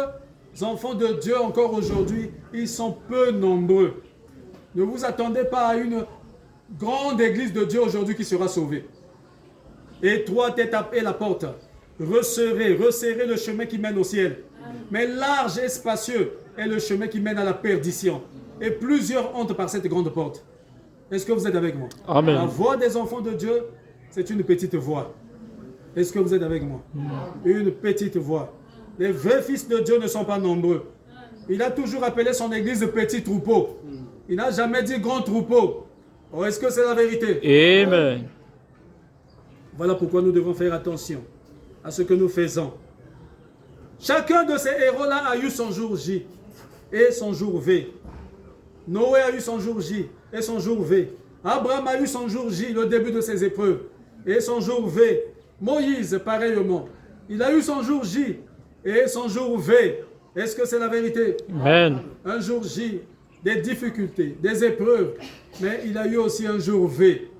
enfants de Dieu encore aujourd'hui, ils sont peu nombreux. Ne vous attendez pas à une grande église de Dieu aujourd'hui qui sera sauvée. Étroite est la porte. Resserrez le chemin qui mène au ciel. Mais large et spacieux est le chemin qui mène à la perdition. Et plusieurs entrent par cette grande porte. Est-ce que vous êtes avec moi? Amen. La voix des enfants de Dieu, c'est une petite voix. Est-ce que vous êtes avec moi? Une petite voix. Les vrais fils de Dieu ne sont pas nombreux. Il a toujours appelé son église de petit troupeau. Il n'a jamais dit grand troupeau. Oh, est-ce que c'est la vérité? Amen. Voilà pourquoi nous devons faire attention à ce que nous faisons. Chacun de ces héros-là a eu son jour J et son jour V. Noé a eu son jour J et son jour V. Abraham a eu son jour J, le début de ses épreuves, et son jour V. Moïse, pareillement. Il a eu son jour J et son jour V. Est-ce que c'est la vérité? Amen. Un jour J, des difficultés, des épreuves, mais il a eu aussi un jour V,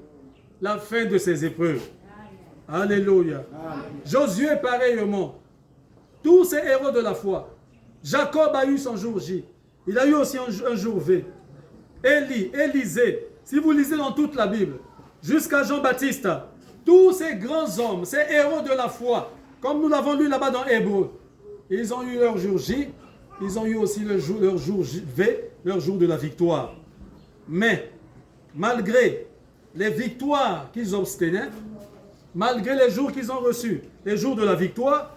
la fin de ses épreuves. Alléluia. Josué, pareillement. Tous ces héros de la foi. Jacob a eu son jour J. Il a eu aussi un jour V. Élisée, si vous lisez dans toute la Bible, jusqu'à Jean-Baptiste, tous ces grands hommes, ces héros de la foi, comme nous l'avons lu là-bas dans Hébreux, ils ont eu leur jour J, ils ont eu aussi leur jour V, leur jour de la victoire. Mais, malgré les victoires qu'ils obtenaient, malgré les jours qu'ils ont reçus, les jours de la victoire,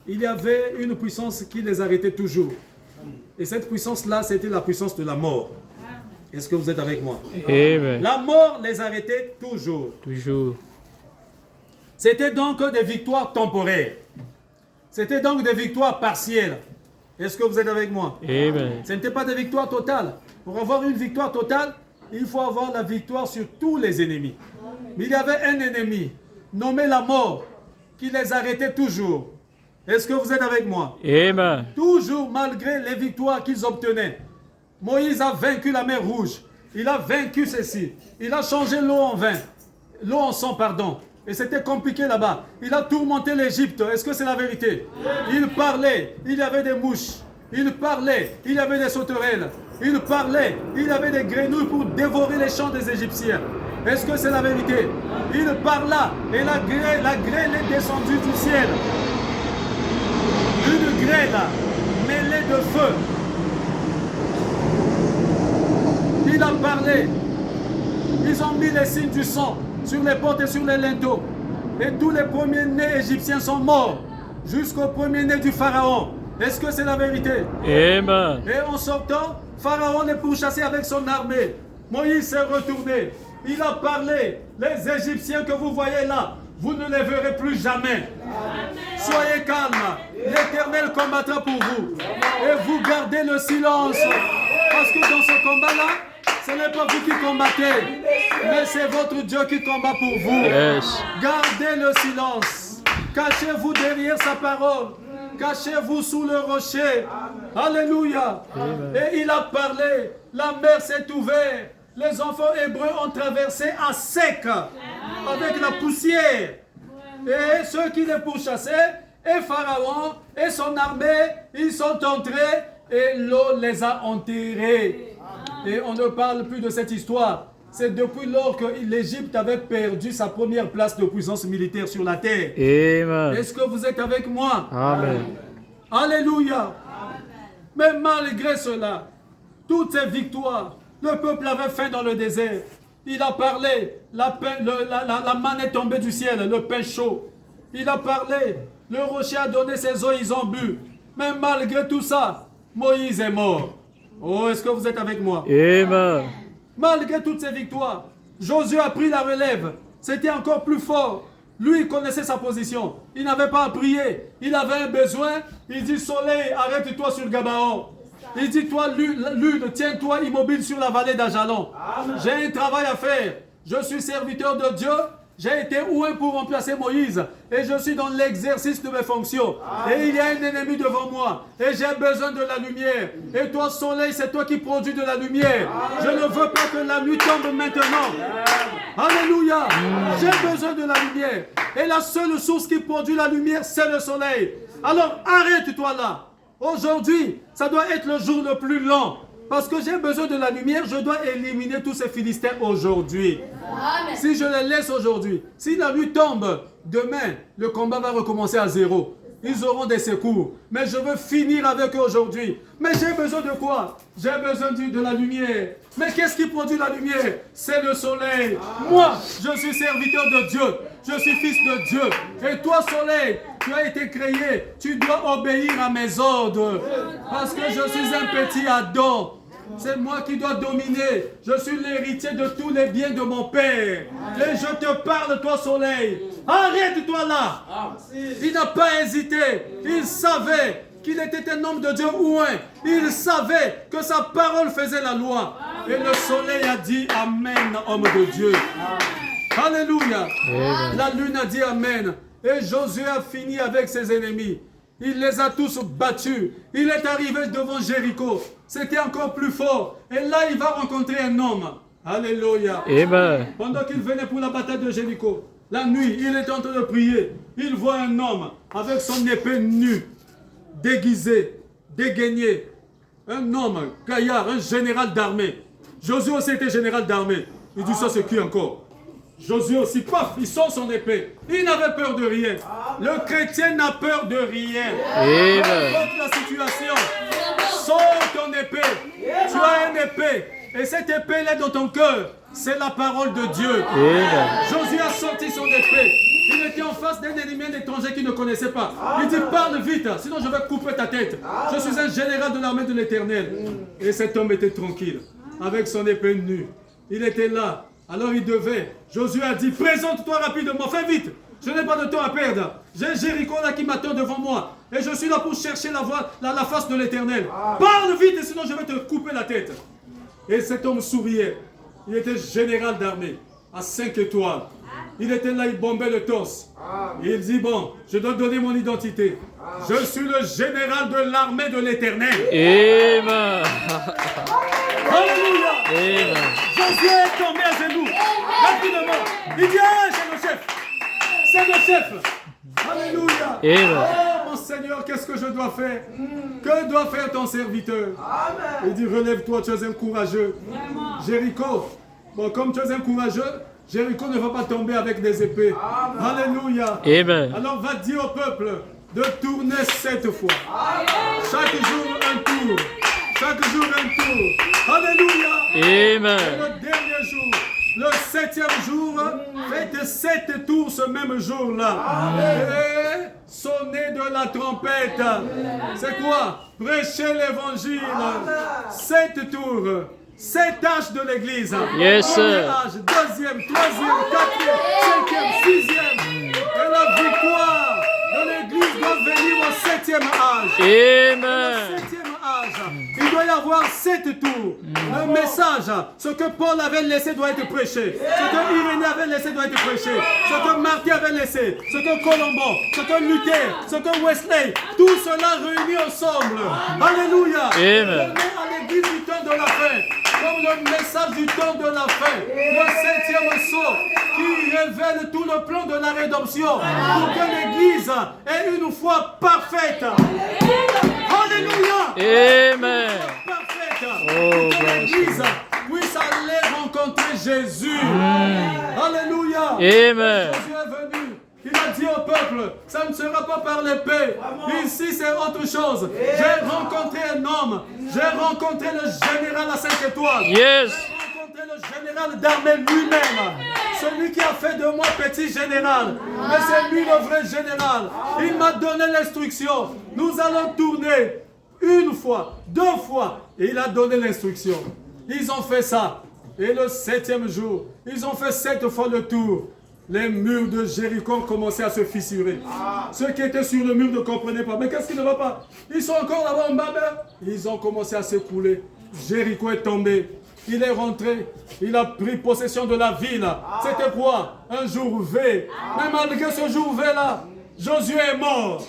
il y avait une puissance qui les arrêtait toujours. Et cette puissance-là, c'était la puissance de la mort. Est-ce que vous êtes avec moi? Amen. La mort les arrêtait toujours. Toujours. C'était donc des victoires temporaires. C'était donc des victoires partielles. Est-ce que vous êtes avec moi? Amen. Ce n'était pas des victoires totales. Pour avoir une victoire totale, il faut avoir la victoire sur tous les ennemis. Mais il y avait un ennemi, nommé la mort, qui les arrêtait toujours. Est-ce que vous êtes avec moi? Amen. Toujours malgré les victoires qu'ils obtenaient. Moïse a vaincu la mer Rouge. Il a vaincu ceci. Il a changé l'eau en vin. L'eau en sang, pardon. Et c'était compliqué là-bas. Il a tourmenté l'Égypte. Est-ce que c'est la vérité? Il parlait. Il y avait des mouches. Il parlait. Il y avait des sauterelles. Il parlait. Il y avait des grenouilles pour dévorer les champs des Égyptiens. Est-ce que c'est la vérité? Il parla. Et la grêle est descendue du ciel. Une grêle mêlée de feu. Il a parlé. Ils ont mis les signes du sang sur les portes et sur les linteaux. Et tous les premiers-nés égyptiens sont morts. Jusqu'au premier-né du pharaon. Est-ce que c'est la vérité? Amen. Et en sortant, Pharaon les pourchassait avec son armée. Moïse s'est retourné. Il a parlé. Les Égyptiens que vous voyez là, vous ne les verrez plus jamais. Soyez calmes. L'Éternel combattra pour vous. Et vous gardez le silence. Parce que dans ce combat-là, Ce n'est pas vous qui combattez, mais c'est votre Dieu qui combat pour vous. Yes. Gardez le silence. Cachez-vous derrière sa parole. Cachez-vous sous le rocher. Alléluia. Et il a parlé. La mer s'est ouverte. Les enfants hébreux ont traversé à sec avec la poussière. Et ceux qui les pourchassaient, et Pharaon et son armée, ils sont entrés et l'eau les a enterrés. Et on ne parle plus de cette histoire. C'est depuis lors que l'Égypte avait perdu sa première place de puissance militaire sur la terre. Amen. Est-ce que vous êtes avec moi? Amen. Alléluia. Mais malgré cela, toutes ces victoires, le peuple avait faim dans le désert. Il a parlé, la manne est tombée du ciel, le pain chaud. Il a parlé, le rocher a donné ses eaux, ils ont bu. Mais malgré tout ça, Moïse est mort. Oh, est-ce que vous êtes avec moi? Amen. Malgré toutes ces victoires, Josué a pris la relève. C'était encore plus fort. Lui, il connaissait sa position. Il n'avait pas à prier. Il avait un besoin. Il dit, soleil, arrête-toi sur Gabaon. Il dit, toi, lune, tiens-toi immobile sur la vallée d'Ajalon. J'ai un travail à faire. Je suis serviteur de Dieu. J'ai été oué pour remplacer Moïse. Et je suis dans l'exercice de mes fonctions. Et il y a un ennemi devant moi. Et j'ai besoin de la lumière. Et toi, soleil, c'est toi qui produis de la lumière. Je ne veux pas que la nuit tombe maintenant. Alléluia. J'ai besoin de la lumière. Et la seule source qui produit la lumière, c'est le soleil. Alors arrête-toi là. Aujourd'hui, ça doit être le jour le plus long. Parce que j'ai besoin de la lumière, je dois éliminer tous ces Philistins aujourd'hui. Si je les laisse aujourd'hui, si la nuit tombe, demain, le combat va recommencer à zéro. Ils auront des secours. Mais je veux finir avec eux aujourd'hui. Mais j'ai besoin de quoi? J'ai besoin de la lumière. Mais qu'est-ce qui produit la lumière? C'est le soleil. Moi, je suis serviteur de Dieu. Je suis fils de Dieu. Et toi, soleil, tu as été créé. Tu dois obéir à mes ordres. Parce que je suis un petit Adam. C'est moi qui dois dominer. Je suis l'héritier de tous les biens de mon Père. Et je te parle, toi, soleil. Arrête-toi là. Il n'a pas hésité. Il savait qu'il était un homme de Dieu ouin. Il savait que sa parole faisait la loi. Et le soleil a dit Amen, homme de Dieu. Alléluia. La lune a dit Amen. Et Josué a fini avec ses ennemis. Il les a tous battus. Il est arrivé devant Jéricho. C'était encore plus fort. Et là, il va rencontrer un homme. Alléluia. Amen. Pendant qu'il venait pour la bataille de Jéricho, la nuit, il est en train de prier. Il voit un homme avec son épée nue, déguisé, dégainé. Un homme, gaillard, un général d'armée. Josué aussi était général d'armée. Il dit ça, c'est qui encore? Josué aussi, paf, il sort son épée. Il n'avait peur de rien. Le chrétien n'a peur de rien. Amen. Peu importe la situation, sors ton épée. Tu as une épée. Et cette épée là dans ton cœur, c'est la parole de Dieu. Amen. Josué a sorti son épée. Il était en face d'un ennemi, un étranger qu'il ne connaissait pas. Il dit, parle vite, sinon je vais couper ta tête. Je suis un général de l'armée de l'Éternel. Et cet homme était tranquille, avec son épée nue. Il était là. Alors il devait. Josué a dit, présente-toi rapidement, fais vite. Je n'ai pas de temps à perdre. J'ai Jéricho là qui m'attend devant moi. Et je suis là pour chercher la face de l'Éternel. Parle vite, sinon je vais te couper la tête. Et cet homme souriait. Il était général d'armée, à 5 étoiles. Il était là, il bombait le torse. Et il dit, bon, je dois donner mon identité. Je suis le général de l'armée de l'Éternel. Amen. Alléluia. Amen. Josué est tombé à genoux. Rapidement. Il dit, ah, c'est le chef. C'est le chef. Alléluia. Amen. Oh, mon Seigneur, qu'est-ce que je dois faire? Que doit faire ton serviteur? Il dit, relève-toi, tu es un courageux. Jéricho, bon, comme tu es un courageux, Jéricho ne va pas tomber avec des épées. Alléluia. Amen. Alors va dire au peuple de tourner 7 fois. Chaque jour un tour. Chaque jour un tour. Alléluia. Amen. Et le dernier jour, le 7e jour, faites 7 tours ce même jour-là. Et sonnez de la trompette. C'est quoi? Prêchez l'évangile. 7 tours. 7 âges de l'église. Yes, sir. Premier âge, 2e, 3e, 4e, 5e, 6e. Et la victoire de l'église doit venir au 7e âge. Amen. Le 7e âge, il doit y y avoir 7 tours. Le message, ce que Paul avait laissé doit être prêché. Ce que Irénée avait laissé doit être prêché. Ce que Martin avait laissé. Ce que Colombo, ce que Luther, ce que Wesley, tout cela réuni ensemble. Alléluia. Amen. Donné à l'église du temps de la fin. Comme le message du temps de la fin. Le 7e sceau qui révèle tout le plan de la rédemption. Pour que l'église ait une foi parfaite. Alléluia. Amen. Parfaite. Oh, Pour que l'église puisse aller rencontrer Jésus. Alléluia. Amen. Jésus est venu. Il a dit au peuple, ça ne sera pas par l'épée. Ici, c'est autre chose. J'ai rencontré un homme. J'ai rencontré le général à 5 étoiles. Yes. J'ai rencontré le général d'armée lui-même. Celui qui a fait de moi petit général. Mais c'est lui le vrai général. Il m'a donné l'instruction. Nous allons tourner une fois, 2 fois. Et il a donné l'instruction. Ils ont fait ça. Et le 7e jour, ils ont fait 7 fois le tour. Les murs de Jéricho ont commencé à se fissurer. Ceux qui étaient sur le mur ne comprenaient pas. Mais qu'est-ce qui ne va pas? Ils sont encore là-bas en bas. Ils ont commencé à s'écrouler. Jéricho est tombé. Il est rentré. Il a pris possession de la ville. C'était quoi? Un jour V. Mais malgré ce jour V-là, Josué est mort.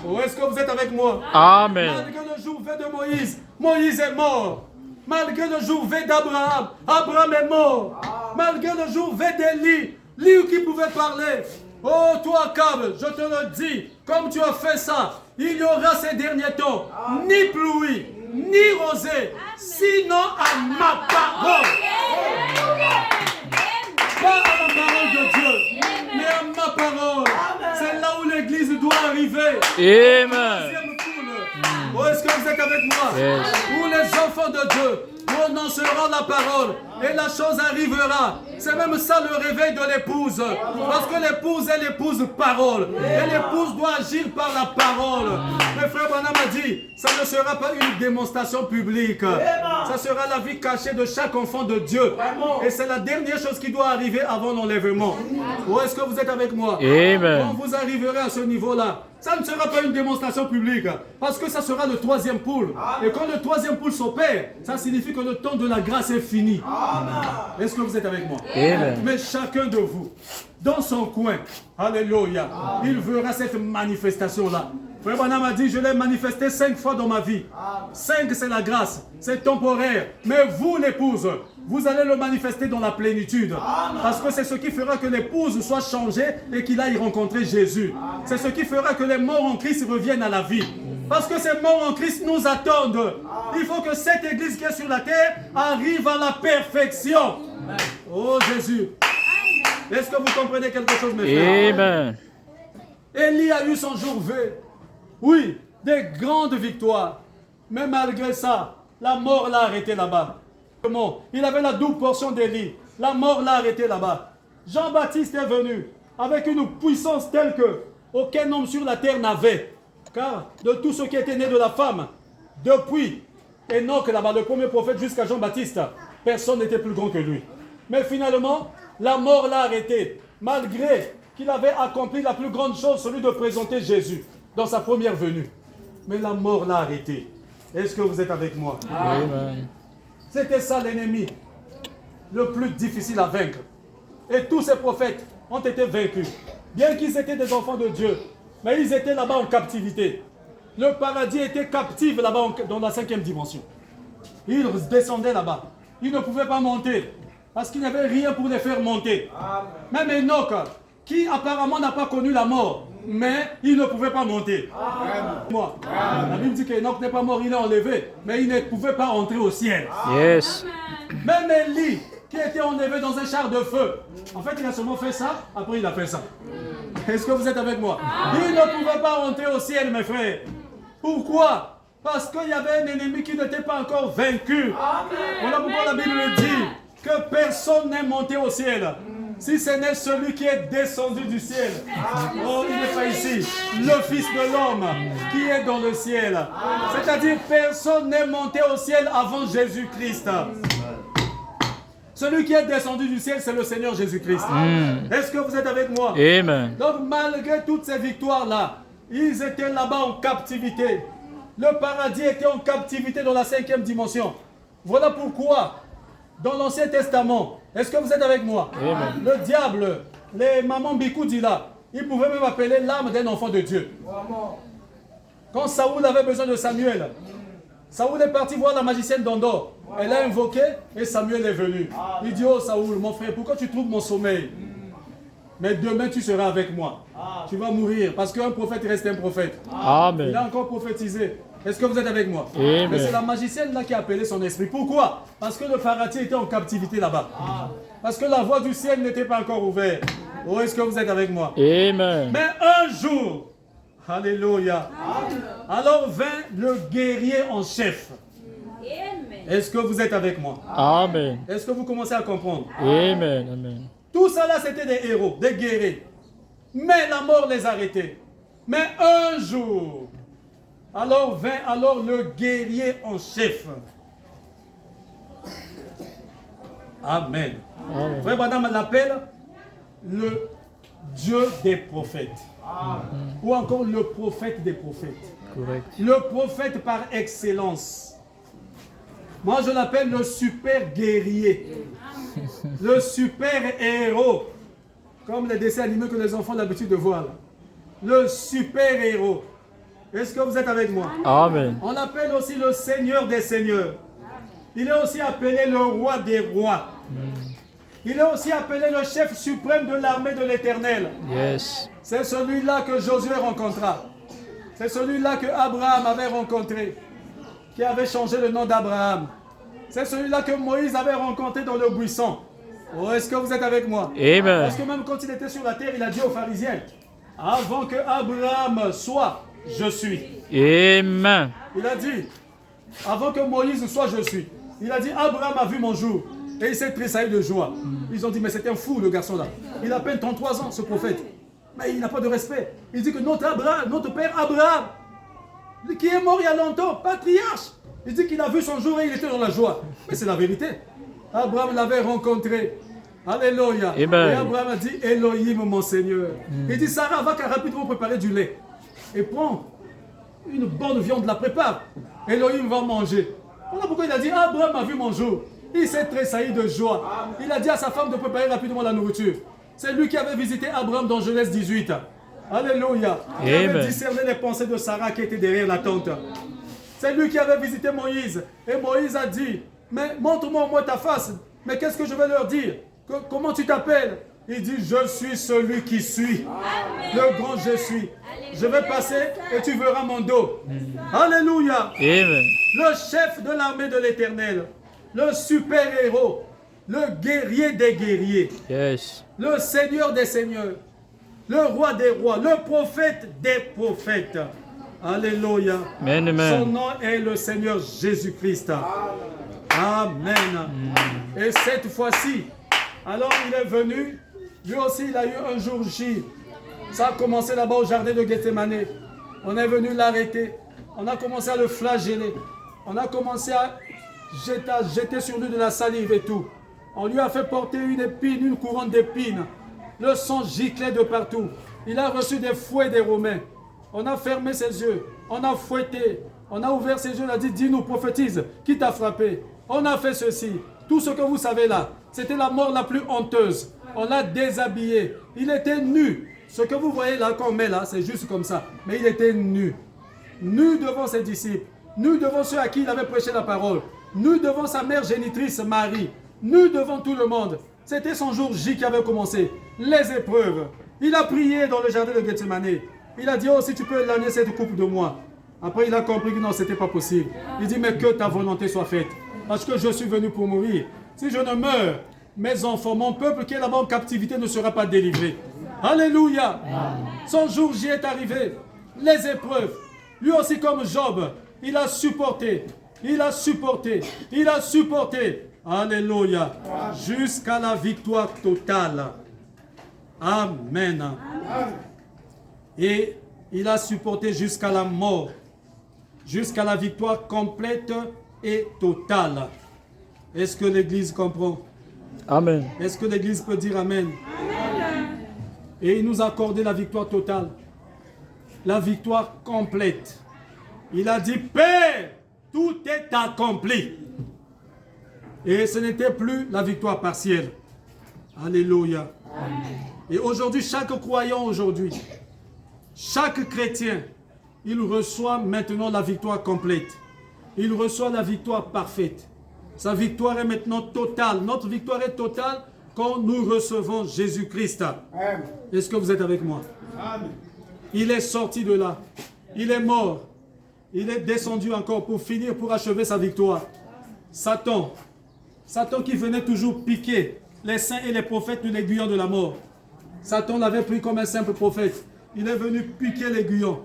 Oh, est-ce que vous êtes avec moi? Amen. Malgré le jour V de Moïse, Moïse est mort. Malgré le jour V d'Abraham, Abraham est mort. Malgré le jour V d'Élie, lui qui pouvait parler. Oh, toi, Cab, je te le dis, comme tu as fait ça, il y aura ces derniers temps ni pluie, ni rosée, sinon à ma parole. Pas à la parole de Dieu, mais à ma parole. C'est là où l'église doit arriver. Amen. Deuxième poule. Oh, est-ce que vous êtes avec moi? Yes. Où les enfants de Dieu prononceront la parole et la chose arrivera. C'est même ça le réveil de l'épouse. Parce que l'épouse est l'épouse parole. Et l'épouse doit agir par la parole. Mais frère Branham a dit, ça ne sera pas une démonstration publique. Ça sera la vie cachée de chaque enfant de Dieu. Et c'est la dernière chose qui doit arriver avant l'enlèvement. Où est-ce que vous êtes avec moi? Amen. Quand vous arriverez à ce niveau-là, ça ne sera pas une démonstration publique, parce que ça sera le 3e poule. Et quand le 3e poule s'opère, ça signifie que le temps de la grâce est fini. Est-ce que vous êtes avec moi? Amen. Mais chacun de vous, dans son coin, alléluia, il verra cette manifestation-là. Frère Branham a dit, je l'ai manifesté 5 fois dans ma vie. 5, c'est la grâce, c'est temporaire. Mais vous, l'épouse, vous allez le manifester dans la plénitude. Parce que c'est ce qui fera que l'épouse soit changée et qu'il aille rencontrer Jésus. C'est ce qui fera que les morts en Christ reviennent à la vie. Parce que ces morts en Christ nous attendent. Il faut que cette église qui est sur la terre arrive à la perfection. Oh Jésus. Est-ce que vous comprenez quelque chose, mes frères? Amen. Élie a eu son jour V. Oui, des grandes victoires. Mais malgré ça, la mort l'a arrêté là-bas. Il avait la double portion d'Élie. La mort l'a arrêté là-bas. Jean-Baptiste est venu avec une puissance telle que aucun homme sur la terre n'avait. Car de tous ceux qui étaient nés de la femme, depuis Enoch là-bas, le premier prophète, jusqu'à Jean-Baptiste, personne n'était plus grand que lui. Mais finalement, la mort l'a arrêté. Malgré qu'il avait accompli la plus grande chose, celui de présenter Jésus dans sa première venue. Mais la mort l'a arrêté. Est-ce que vous êtes avec moi? Amen. C'était ça l'ennemi, le plus difficile à vaincre. Et tous ces prophètes ont été vaincus. Bien qu'ils étaient des enfants de Dieu, mais ils étaient là-bas en captivité. Le paradis était captif là-bas dans la 5e dimension. Ils descendaient là-bas. Ils ne pouvaient pas monter parce qu'il n'y avait rien pour les faire monter. Même Enoch, qui apparemment n'a pas connu la mort, mais il ne pouvait pas monter. Moi, la Bible dit qu'Enoch n'est pas mort, il est enlevé, mais il ne pouvait pas entrer au ciel. Yes. Même Élie, qui était enlevé dans un char de feu, en fait il a seulement fait ça, après il a fait ça. Est-ce que vous êtes avec moi? Il ne pouvait pas entrer au ciel, mes frères. Pourquoi? Parce qu'il y avait un ennemi qui n'était pas encore vaincu. Voilà pourquoi la Bible dit que personne n'est monté au ciel, si ce n'est celui qui est descendu du ciel. Oh, il n'est pas ici. Le Fils de l'homme qui est dans le ciel. C'est-à-dire personne n'est monté au ciel avant Jésus-Christ. Celui qui est descendu du ciel, c'est le Seigneur Jésus-Christ. Est-ce que vous êtes avec moi? Amen. Donc malgré toutes ces victoires-là, ils étaient là-bas en captivité. Le paradis était en captivité dans la 5e dimension. Voilà pourquoi, dans l'Ancien Testament, est-ce que vous êtes avec moi? Amen. Le diable, les mamans Bikou dit là, ils pouvaient même appeler l'âme d'un enfant de Dieu. Quand Saoul avait besoin de Samuel, Saoul est parti voir la magicienne d'Endor. Elle a invoqué et Samuel est venu. Il dit, oh Saoul, mon frère, pourquoi tu trouves mon sommeil? Mais demain tu seras avec moi. Tu vas mourir parce qu'un prophète reste un prophète. Il Amen. a encore prophétisé. Est-ce que vous êtes avec moi? Amen. Mais c'est la magicienne là qui a appelé son esprit. Pourquoi? Parce que le paradis était en captivité là-bas. Parce que la voie du ciel n'était pas encore ouverte. Oh, est-ce que vous êtes avec moi? Amen. Mais un jour, alléluia, alors vint le guerrier en chef. Est-ce que vous êtes avec moi? Amen. Est-ce que vous commencez à comprendre? Amen. Amen. Tout ça là, c'était des héros, des guerriers. Mais la mort les arrêtait. Mais un jour, alors vint le guerrier en chef. Amen. Amen. Frère Madame l'appelle le Dieu des prophètes. Ou encore le prophète des prophètes. Correct. Le prophète par excellence. Moi, je l'appelle le super guerrier. Le super héros. Comme les dessins animés que les enfants ont l'habitude de voir. Là. Le super héros. Est-ce que vous êtes avec moi? Amen. On l'appelle aussi le Seigneur des seigneurs. Il est aussi appelé le roi des rois. Il est aussi appelé le chef suprême de l'armée de l'Éternel. Yes. C'est celui-là que Josué rencontra. C'est celui-là que Abraham avait rencontré, qui avait changé le nom d'Abraham. C'est celui-là que Moïse avait rencontré dans le buisson. Oh, est-ce que vous êtes avec moi? Amen. Parce que même quand il était sur la terre, il a dit aux pharisiens, avant que Abraham soit, je suis. Amen. Il a dit, avant que Moïse soit, je suis. Il a dit, Abraham a vu mon jour. Et il s'est tressailli de joie. Ils ont dit, mais c'est un fou le garçon là. Il a à peine 33 ans, ce prophète. Mais il n'a pas de respect. Il dit que notre père Abraham, qui est mort il y a longtemps, patriarche, il dit qu'il a vu son jour et il était dans la joie. Mais c'est la vérité. Abraham l'avait rencontré. Alléluia. Amen. Et Abraham a dit, Elohim mon Seigneur. Il dit, Sarah, va rapidement préparer du lait. Et prends une bonne viande, la prépare. Elohim va manger. Voilà pourquoi il a dit, Abraham a vu mon jour. Il s'est tressailli de joie. Il a dit à sa femme de préparer rapidement la nourriture. C'est lui qui avait visité Abraham dans Genèse 18. Alléluia. Il avait discerné les pensées de Sarah qui était derrière la tente. C'est lui qui avait visité Moïse. Et Moïse a dit, mais montre-moi au moins ta face. Mais qu'est-ce que je vais leur dire? Comment tu t'appelles? Il dit, je suis celui qui suis. Le grand je suis. Je vais passer et tu verras mon dos. Alléluia. Amen. Le chef de l'armée de l'Éternel. Le super-héros, le guerrier des guerriers, Yes. le Seigneur des seigneurs, le roi des rois, le prophète des prophètes. Alléluia. Amen, amen. Son nom est le Seigneur Jésus-Christ. Amen. Et cette fois-ci, alors il est venu, lui aussi il a eu un jour J. Ça a commencé là-bas au jardin de Gethsemane. On est venu l'arrêter. On a commencé à le flageller. On a commencé à jeter sur lui de la salive et tout. On lui a fait porter une épine, une couronne d'épines. Le sang giclait de partout. Il a reçu des fouets des Romains. On a fermé ses yeux. On a fouetté. On a ouvert ses yeux. On a dit, dis-nous, prophétise. Qui t'a frappé? On a fait ceci. Tout ce que vous savez là, c'était la mort la plus honteuse. On l'a déshabillé. Il était nu. Ce que vous voyez là, qu'on met là, c'est juste comme ça. Mais il était nu. Nu devant ses disciples. Nu devant ceux à qui il avait prêché la parole. Nu devant sa mère génitrice Marie. Nu devant tout le monde. C'était son jour J qui avait commencé. Les épreuves. Il a prié dans le jardin de Gethsemane. Il a dit, oh, si tu peux éloigner cette coupe de moi. Après, il a compris que non, ce n'était pas possible. Il dit, mais que ta volonté soit faite. Parce que je suis venu pour mourir. Si je ne meurs, mes enfants, mon peuple qui est là-bas en captivité ne sera pas délivré. Alléluia. Son jour J est arrivé. Les épreuves. Lui aussi comme Job, il a supporté. Il a supporté. Il a supporté. Alléluia. Jusqu'à la victoire totale. Amen. Et il a supporté jusqu'à la mort. Jusqu'à la victoire complète et totale. Est-ce que l'Église comprend? Amen. Est-ce que l'Église peut dire Amen? Amen. Et il nous a accordé la victoire totale. La victoire complète. Il a dit, Père, tout est accompli. Et ce n'était plus la victoire partielle. Alléluia. Et aujourd'hui, chaque croyant aujourd'hui, chaque chrétien, il reçoit maintenant la victoire complète. Il reçoit la victoire parfaite. Sa victoire est maintenant totale. Notre victoire est totale quand nous recevons Jésus-Christ. Est-ce que vous êtes avec moi? Amen. Il est sorti de là. Il est mort. Il est descendu encore pour finir, pour achever sa victoire. Satan qui venait toujours piquer les saints et les prophètes de l'aiguillon de la mort. Satan l'avait pris comme un simple prophète. Il est venu piquer l'aiguillon.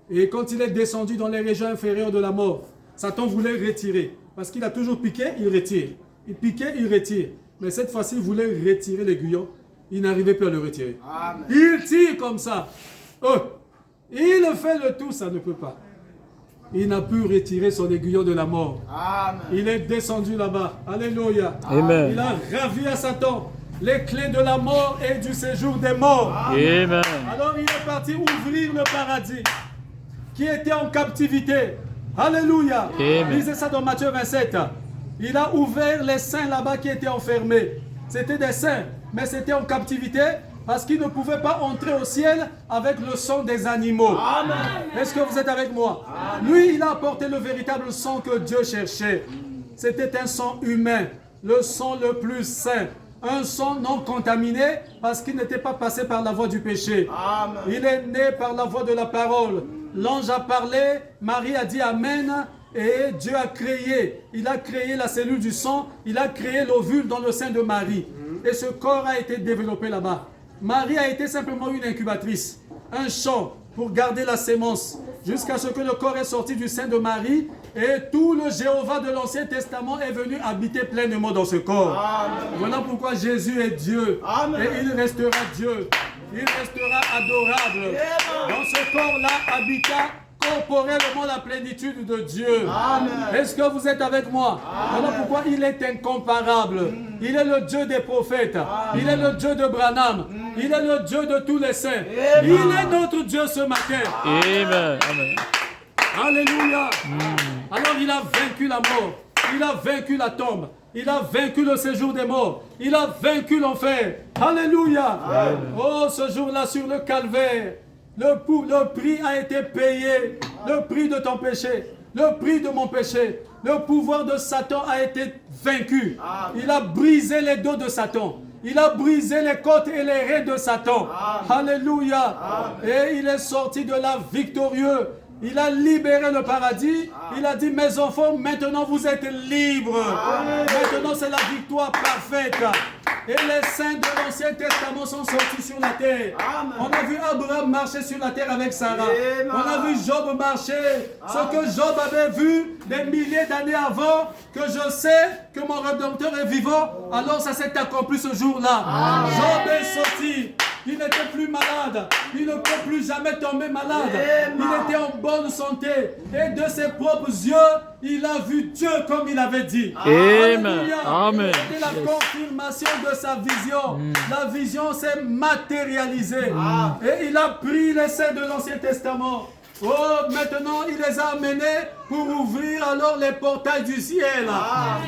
Et quand il est descendu dans les régions inférieures de la mort, Satan voulait retirer. Parce qu'il a toujours piqué, il retire. Il piquait, il retire. Mais cette fois-ci, il voulait retirer l'aiguillon. Il n'arrivait plus à le retirer. Amen. Il tire comme ça. Oh, il fait le tout, ça ne peut pas. Il n'a pu retirer son aiguillon de la mort. Amen. Il est descendu là-bas. Alléluia. Amen. Il a ravi à Satan les clés de la mort et du séjour des morts. Amen. Alors il est parti ouvrir le paradis qui était en captivité. Alléluia. Amen. Lisez ça dans Matthieu 27. Il a ouvert les saints là-bas qui étaient enfermés. C'était des saints, mais c'était en captivité parce qu'ils ne pouvaient pas entrer au ciel avec le sang des animaux. Est-ce que vous êtes avec moi? Lui, il a apporté le véritable sang que Dieu cherchait. C'était un sang humain, le sang le plus saint. Un sang non contaminé parce qu'il n'était pas passé par la voie du péché. Amen. Il est né par la voie de la parole. L'ange a parlé, Marie a dit Amen et Dieu a créé. Il a créé la cellule du sang, il a créé l'ovule dans le sein de Marie. Et ce corps a été développé là-bas. Marie a été simplement une incubatrice, un champ pour garder la sémence jusqu'à ce que le corps est sorti du sein de Marie et tout le Jéhovah de l'Ancien Testament est venu habiter pleinement dans ce corps. Amen. Voilà pourquoi Jésus est Dieu. Amen. Et il restera Dieu. Il restera adorable. Dans ce corps-là habita corporellement la plénitude de Dieu. Amen. Est-ce que vous êtes avec moi? Voilà pourquoi il est incomparable. Il est le Dieu des prophètes. Il est le Dieu de Branham. Il est le Dieu de tous les saints. Il est notre Dieu ce matin. Amen. Amen. Alléluia. Alors il a vaincu la mort. Il a vaincu la tombe. Il a vaincu le séjour des morts. Il a vaincu l'enfer. Alléluia. Oh, ce jour-là sur le calvaire, le prix a été payé. Le prix de ton péché. Le prix de mon péché. Le pouvoir de Satan a été vaincu. Il a brisé les dos de Satan. Il a brisé les côtes et les reins de Satan. Alléluia. Et il est sorti de là victorieux. Il a libéré le paradis. Il a dit, mes enfants, maintenant vous êtes libres. Maintenant c'est la victoire parfaite. Et les saints de l'Ancien Testament sont sortis sur la terre. On a vu Abraham marcher sur la terre avec Sarah. On a vu Job marcher. Ce que Job avait vu des milliers d'années avant, que je sais que mon Rédempteur est vivant, alors ça s'est accompli ce jour-là. Job est sorti. Il n'était plus malade. Il ne peut plus jamais tomber malade. Il était en bonne santé. Et de ses propres yeux, il a vu Dieu comme il avait dit. Amen. Alléluia. Amen. C'était la confirmation de sa vision. La vision s'est matérialisée. Et il a pris les saints de l'Ancien Testament. Oh, maintenant, il les a amenés pour ouvrir alors les portails du ciel.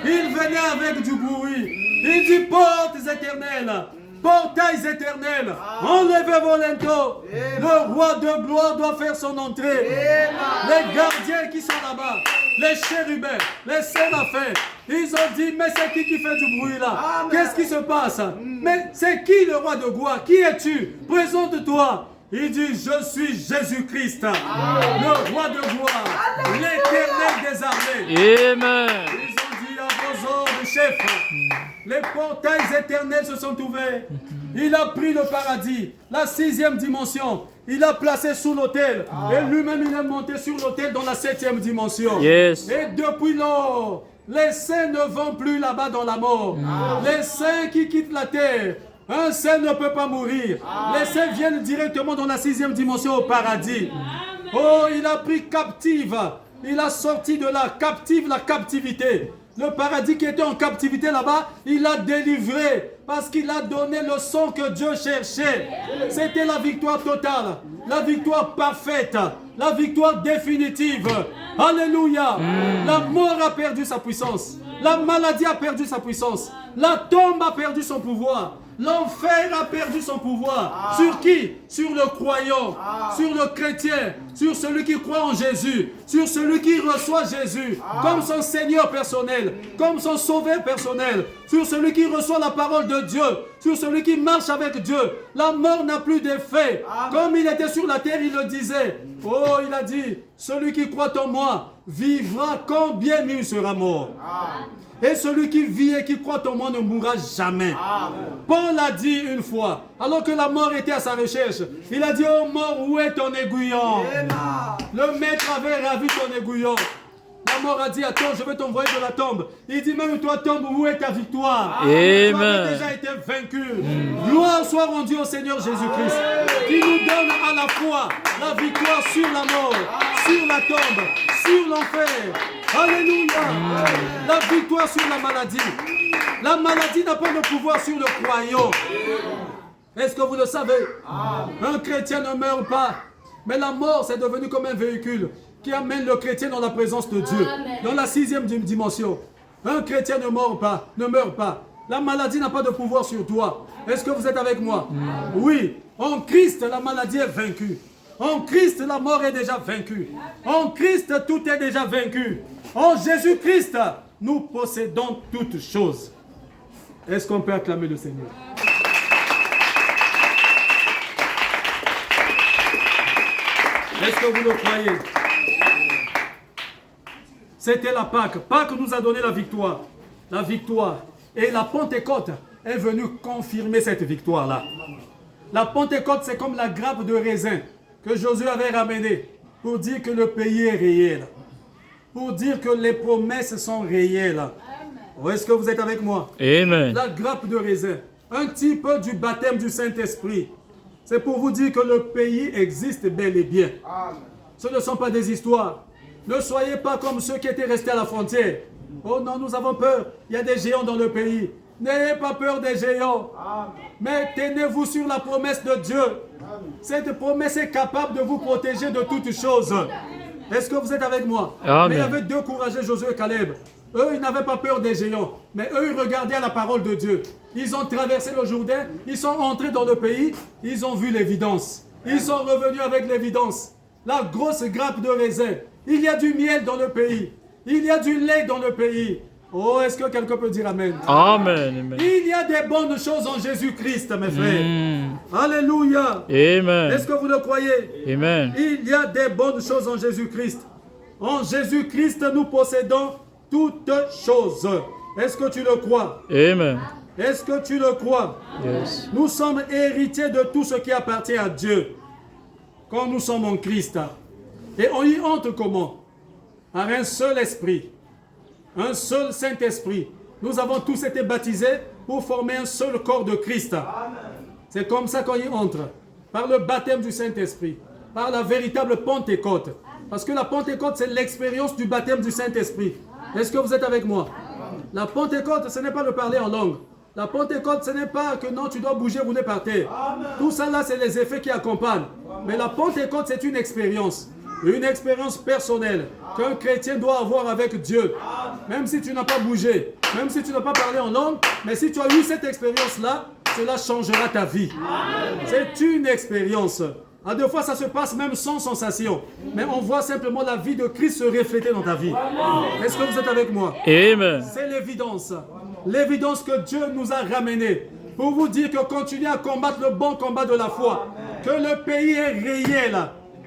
Il venait avec du bruit. Il dit, portes éternelles. Portails éternels, enlevez vos linteaux. Le roi de gloire doit faire son entrée. Les gardiens qui sont là-bas, les chérubins, les séraphins, ils ont dit, mais c'est qui fait du bruit là? Qu'est-ce qui se passe? Mais c'est qui le roi de gloire? Qui es-tu? Présente-toi. Il dit, je suis Jésus-Christ, le roi de gloire, l'éternel des armées. Amen. Ils ont dit à vos ordres, chef. Les portails éternels se sont ouverts. Il a pris le paradis, la 6e dimension. Il a placé sous l'autel. Et lui-même, il est monté sur l'autel dans la 7e dimension. Yes. Et depuis lors, les saints ne vont plus là-bas dans la mort. Les saints qui quittent la terre, un saint ne peut pas mourir. Les saints viennent directement dans la 6e dimension au paradis. Oh, il a pris captive. Il a sorti de là, captive la captivité. Le paradis qui était en captivité là-bas, il l'a délivré. Parce qu'il a donné le sang que Dieu cherchait. C'était la victoire totale, la victoire parfaite, la victoire définitive. Alléluia. La mort a perdu sa puissance. La maladie a perdu sa puissance. La tombe a perdu son pouvoir. L'enfer a perdu son pouvoir. Sur qui? Sur le croyant, sur le chrétien, sur celui qui croit en Jésus, sur celui qui reçoit Jésus comme son Seigneur personnel, comme son Sauveur personnel, sur celui qui reçoit la parole de Dieu, sur celui qui marche avec Dieu. La mort n'a plus d'effet. Comme il était sur la terre, il le disait. Oh, il a dit, celui qui croit en moi vivra quand bien il sera mort. Et celui qui vit et qui croit en moi ne mourra jamais. Paul a dit une fois, alors que la mort était à sa recherche, il a dit, oh mort, où est ton aiguillon? Le maître avait ravi ton aiguillon. La mort a dit, attends, je vais t'envoyer de la tombe. Il dit, même toi, tombe, où est ta victoire? Amen. Tu avais déjà été vaincu. Gloire soit rendue au Seigneur Jésus-Christ, qui nous donne à la fois la victoire sur la mort, sur la tombe, sur l'enfer. Alléluia. La victoire sur la maladie. La maladie n'a pas de pouvoir sur le croyant. Est-ce que vous le savez? Un chrétien ne meurt pas. Mais la mort, c'est devenu comme un véhicule qui amène le chrétien dans la présence de Dieu. Dans la 6e dimension. Un chrétien ne meurt pas. La maladie n'a pas de pouvoir sur toi. Est-ce que vous êtes avec moi? Oui. En Christ, la maladie est vaincue. En Christ, la mort est déjà vaincue. En Christ, tout est déjà vaincu. En Jésus-Christ, nous possédons toutes choses. Est-ce qu'on peut acclamer le Seigneur? Est-ce que vous le croyez? C'était la Pâque. Pâque nous a donné la victoire. La victoire. Et la Pentecôte est venue confirmer cette victoire-là. La Pentecôte, c'est comme la grappe de raisin que Josué avait ramenée pour dire que le pays est réel. Pour dire que les promesses sont réelles. Est-ce que vous êtes avec moi? Amen. La grappe de raisin. Un type du baptême du Saint-Esprit. C'est pour vous dire que le pays existe bel et bien. Ce ne sont pas des histoires. Ne soyez pas comme ceux qui étaient restés à la frontière. Oh non, nous avons peur. Il y a des géants dans le pays. N'ayez pas peur des géants. Mais tenez-vous sur la promesse de Dieu. Cette promesse est capable de vous protéger de toutes choses. Est-ce que vous êtes avec moi? Amen. Mais il y avait deux courageux, Josué et Caleb. Eux, ils n'avaient pas peur des géants. Mais eux, ils regardaient à la parole de Dieu. Ils ont traversé le Jourdain. Ils sont entrés dans le pays. Ils ont vu l'évidence. Ils sont revenus avec l'évidence. La grosse grappe de raisin. Il y a du miel dans le pays. Il y a du lait dans le pays. Oh, est-ce que quelqu'un peut dire Amen? Amen. Il y a des bonnes choses en Jésus-Christ, mes frères. Alléluia. Amen. Est-ce que vous le croyez? Amen. Il y a des bonnes choses en Jésus-Christ. En Jésus-Christ, nous possédons toutes choses. Est-ce que tu le crois? Amen. Est-ce que tu le crois? Yes. Nous sommes héritiers de tout ce qui appartient à Dieu. Quand nous sommes en Christ. Et on y entre comment? Par un seul esprit. Un seul Saint-Esprit. Nous avons tous été baptisés pour former un seul corps de Christ. C'est comme ça qu'on y entre. Par le baptême du Saint-Esprit. Par la véritable Pentecôte. Parce que la Pentecôte, c'est l'expérience du baptême du Saint-Esprit. Est-ce que vous êtes avec moi? La Pentecôte, ce n'est pas le parler en langue. La Pentecôte, ce n'est pas que non, tu dois bouger, rouler par terre. Tout ça là, c'est les effets qui accompagnent. Mais la Pentecôte, c'est une expérience personnelle qu'un chrétien doit avoir avec Dieu. Même si tu n'as pas bougé, même si tu n'as pas parlé en langue, mais si tu as eu cette expérience-là, cela changera ta vie. C'est une expérience. À deux fois, ça se passe même sans sensation. Mais on voit simplement la vie de Christ se refléter dans ta vie. Est-ce que vous êtes avec moi? Amen. C'est l'évidence. L'évidence que Dieu nous a ramenée. Pour vous dire que continuez à combattre le bon combat de la foi. Que le pays est réel.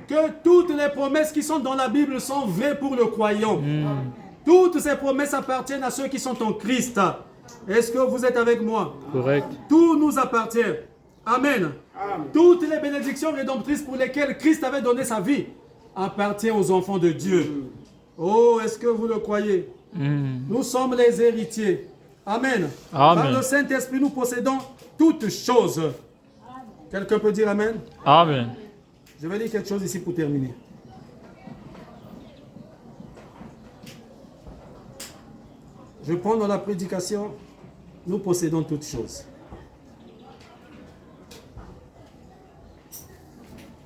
Que toutes les promesses qui sont dans la Bible sont vraies pour le croyant. Toutes ces promesses appartiennent à ceux qui sont en Christ. Est-ce que vous êtes avec moi? Correct. Tout nous appartient. Amen. Toutes les bénédictions rédemptrices pour lesquelles Christ avait donné sa vie appartiennent aux enfants de Dieu. Oh, est-ce que vous le croyez? Nous sommes les héritiers. Amen. Amen. Par le Saint-Esprit, nous possédons toutes choses. Quelqu'un peut dire Amen? Amen. Je vais dire quelque chose ici pour terminer. Je prends dans la prédication, nous possédons toutes choses.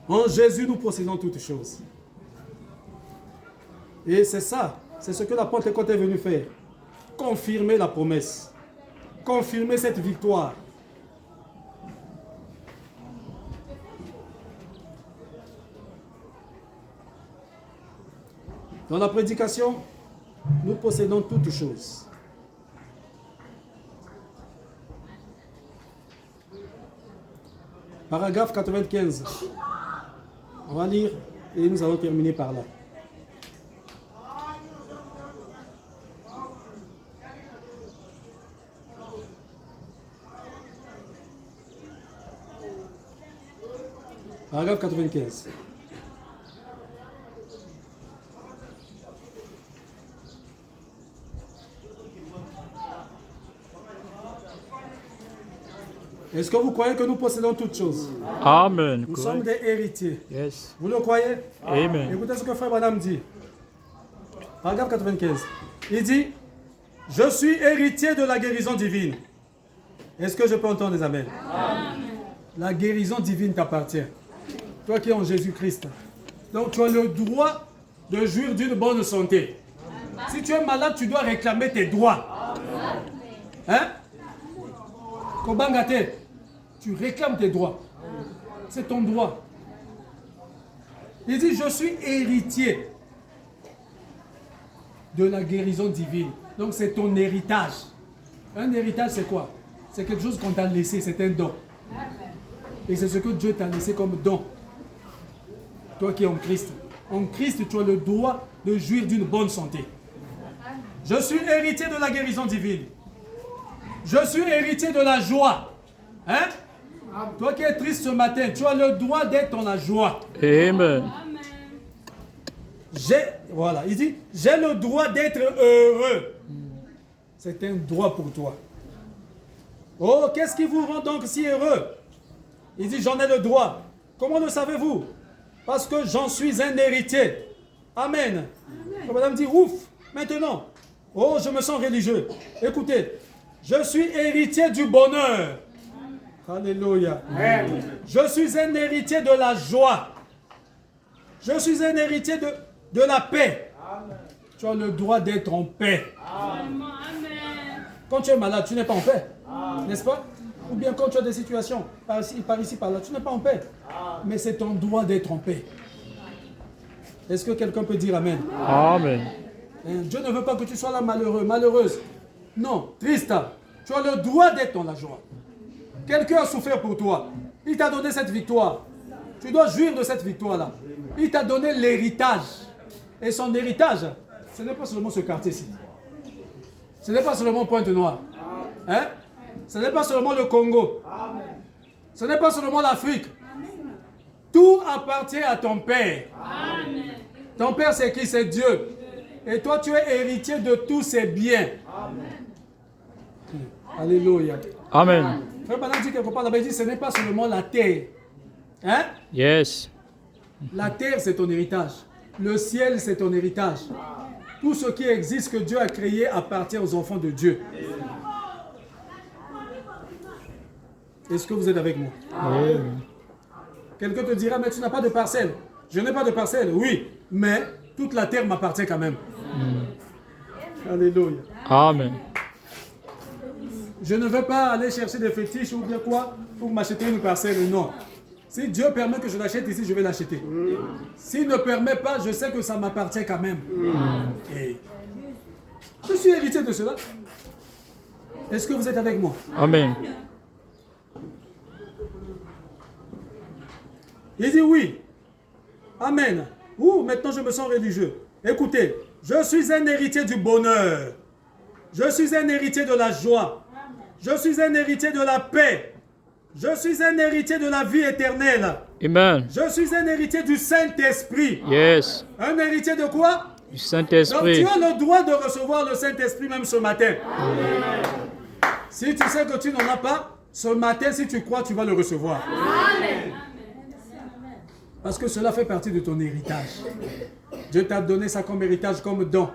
En Jésus, nous possédons toutes choses. Et c'est ça, c'est ce que la Pentecôte est venue faire. Confirmer la promesse. Confirmer cette victoire. Dans la prédication, nous possédons toutes choses. Paragraphe 95. On va lire et nous allons terminer par là. Paragraphe 95. Est-ce que vous croyez que nous possédons toutes choses? Amen. Nous sommes des héritiers. Yes. Vous le croyez? Amen. Écoutez ce que Frère Branham dit. Paragraphe 95. Il dit, je suis héritier de la guérison divine. Est-ce que je peux entendre des amens? Amen. La guérison divine t'appartient. Toi qui es en Jésus-Christ. Donc tu as le droit de jouir d'une bonne santé. Si tu es malade, tu dois réclamer tes droits. Hein? Kobangate, tu réclames tes droits. C'est ton droit. Il dit, je suis héritier de la guérison divine. Donc c'est ton héritage. Un héritage, c'est quoi? C'est quelque chose qu'on t'a laissé, c'est un don. Et c'est ce que Dieu t'a laissé comme don. Toi qui es en Christ. En Christ, tu as le droit de jouir d'une bonne santé. Je suis héritier de la guérison divine. Je suis héritier de la joie. Hein? Toi qui es triste ce matin, tu as le droit d'être dans la joie. Amen. Voilà, il dit, j'ai le droit d'être heureux. C'est un droit pour toi. Oh, qu'est-ce qui vous rend donc si heureux? Il dit, j'en ai le droit. Comment le savez-vous? Parce que j'en suis un héritier. Amen. Madame dit, ouf, maintenant. Oh, je me sens religieux. Écoutez, je suis héritier du bonheur. Alléluia. Je suis un héritier de la joie. Je suis un héritier de la paix. Tu as le droit d'être en paix. Quand tu es malade, tu n'es pas en paix. N'est-ce pas? Ou bien quand tu as des situations, par ici, par là, tu n'es pas en paix. Mais c'est ton droit d'être en paix. Est-ce que quelqu'un peut dire Amen? Amen. Dieu ne veut pas que tu sois là malheureux, malheureuse. Non, triste. Tu as le droit d'être dans la joie. Quelqu'un a souffert pour toi. Il t'a donné cette victoire. Tu dois jouir de cette victoire-là. Il t'a donné l'héritage. Et son héritage, ce n'est pas seulement ce quartier-ci. Ce n'est pas seulement Pointe-Noire. Hein? Ce n'est pas seulement le Congo. Ce n'est pas seulement l'Afrique. Tout appartient à ton Père. Ton Père, c'est qui? C'est Dieu. Et toi, tu es héritier de tous ses biens. Alléluia. Amen. Frère Branham dit quelque part là-bas, il dit, ce n'est pas seulement la terre. Hein? Yes. La terre, c'est ton héritage. Le ciel, c'est ton héritage. Tout ce qui existe que Dieu a créé appartient aux enfants de Dieu. Est-ce que vous êtes avec moi? Amen. Quelqu'un te dira, mais tu n'as pas de parcelle. Je n'ai pas de parcelle, oui, mais toute la terre m'appartient quand même. Alléluia. Amen. Je ne veux pas aller chercher des fétiches ou bien quoi pour m'acheter une parcelle, non. Si Dieu permet que je l'achète ici, je vais l'acheter. S'il ne permet pas, je sais que ça m'appartient quand même. Et je suis héritier de cela. Est-ce que vous êtes avec moi? Amen. Il dit oui. Amen. Ouh, maintenant je me sens religieux. Écoutez, je suis un héritier du bonheur. Je suis un héritier de la joie. Je suis un héritier de la paix. Je suis un héritier de la vie éternelle. Amen. Je suis un héritier du Saint-Esprit. Yes. Un héritier de quoi? Du Donc Saint-Esprit. tu as le droit de recevoir le Saint-Esprit même ce matin. Si tu sais que tu n'en as pas, ce matin, si tu crois, tu vas le recevoir. Amen. Parce que cela fait partie de ton héritage. Dieu t'a donné ça comme héritage, comme don.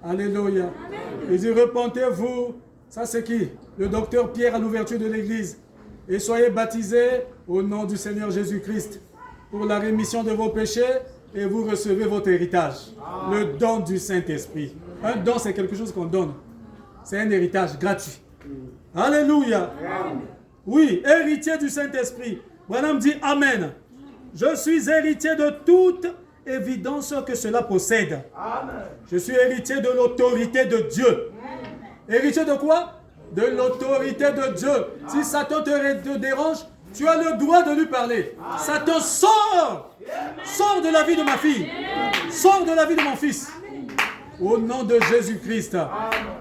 Alléluia. Il dit, repentez-vous. Ça c'est qui? Le docteur Pierre à l'ouverture de l'église. Et soyez baptisés au nom du Seigneur Jésus-Christ. pour la rémission de vos péchés et vous recevez votre héritage, le don du Saint-Esprit. Un don, c'est quelque chose qu'on donne. C'est un héritage gratuit. Alléluia. Oui, héritier du Saint-Esprit. Branham dit Amen. Je suis héritier de toute évidence que cela possède. Je suis héritier de l'autorité de Dieu. Héritier de quoi? De l'autorité de Dieu. Si Satan te dérange, tu as le droit de lui parler. Satan, sort! Sors de la vie de ma fille. Sors de la vie de mon fils. Au nom de Jésus-Christ.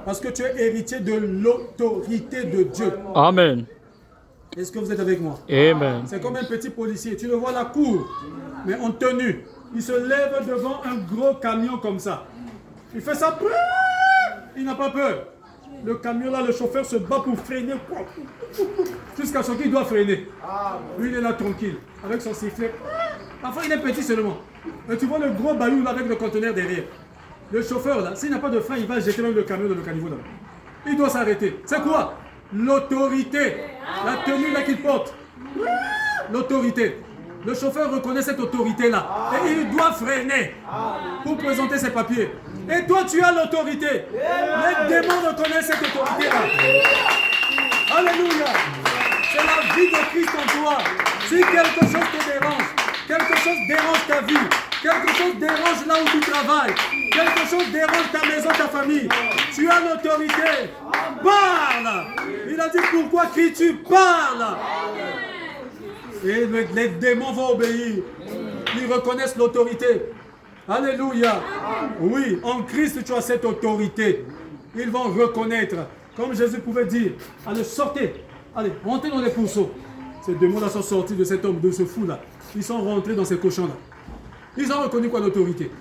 Parce que tu es héritier de l'autorité de Dieu. Amen. Est-ce que vous êtes avec moi? Amen. C'est comme un petit policier. Tu le vois à la cour, mais en tenue. Il se lève devant un gros camion comme ça. Il fait ça. Il n'a pas peur. Le camion là, le chauffeur se bat pour freiner. Jusqu'à ce qu'il doit freiner. Lui, il est là tranquille. Avec son sifflet. Parfois, il est petit seulement. Mais tu vois le gros bayou là avec le conteneur derrière. Le chauffeur là, s'il n'a pas de frein, il va jeter même le camion dans le caniveau là. Il doit s'arrêter. C'est quoi? L'autorité. La tenue là qu'il porte. L'autorité. Le chauffeur reconnaît cette autorité-là. Et il doit freiner pour présenter ses papiers. Et toi, tu as l'autorité. Les démons reconnaissent cette autorité-là. Alléluia. C'est la vie de Christ en toi. Si quelque chose te dérange, quelque chose dérange ta vie, quelque chose dérange là où tu travailles, quelque chose dérange ta maison, ta famille, tu as l'autorité. Parle. Il a dit pourquoi cries-tu? Parle. Et les démons vont obéir. Ils reconnaissent l'autorité. Alléluia. Oui, en Christ, tu as cette autorité. Ils vont reconnaître. Comme Jésus pouvait dire, allez, sortez. Allez, rentrez dans les pourceaux. Ces démons-là sont sortis de cet homme, de ce fou-là. Ils sont rentrés dans ces cochons-là. Ils ont reconnu quoi l'autorité?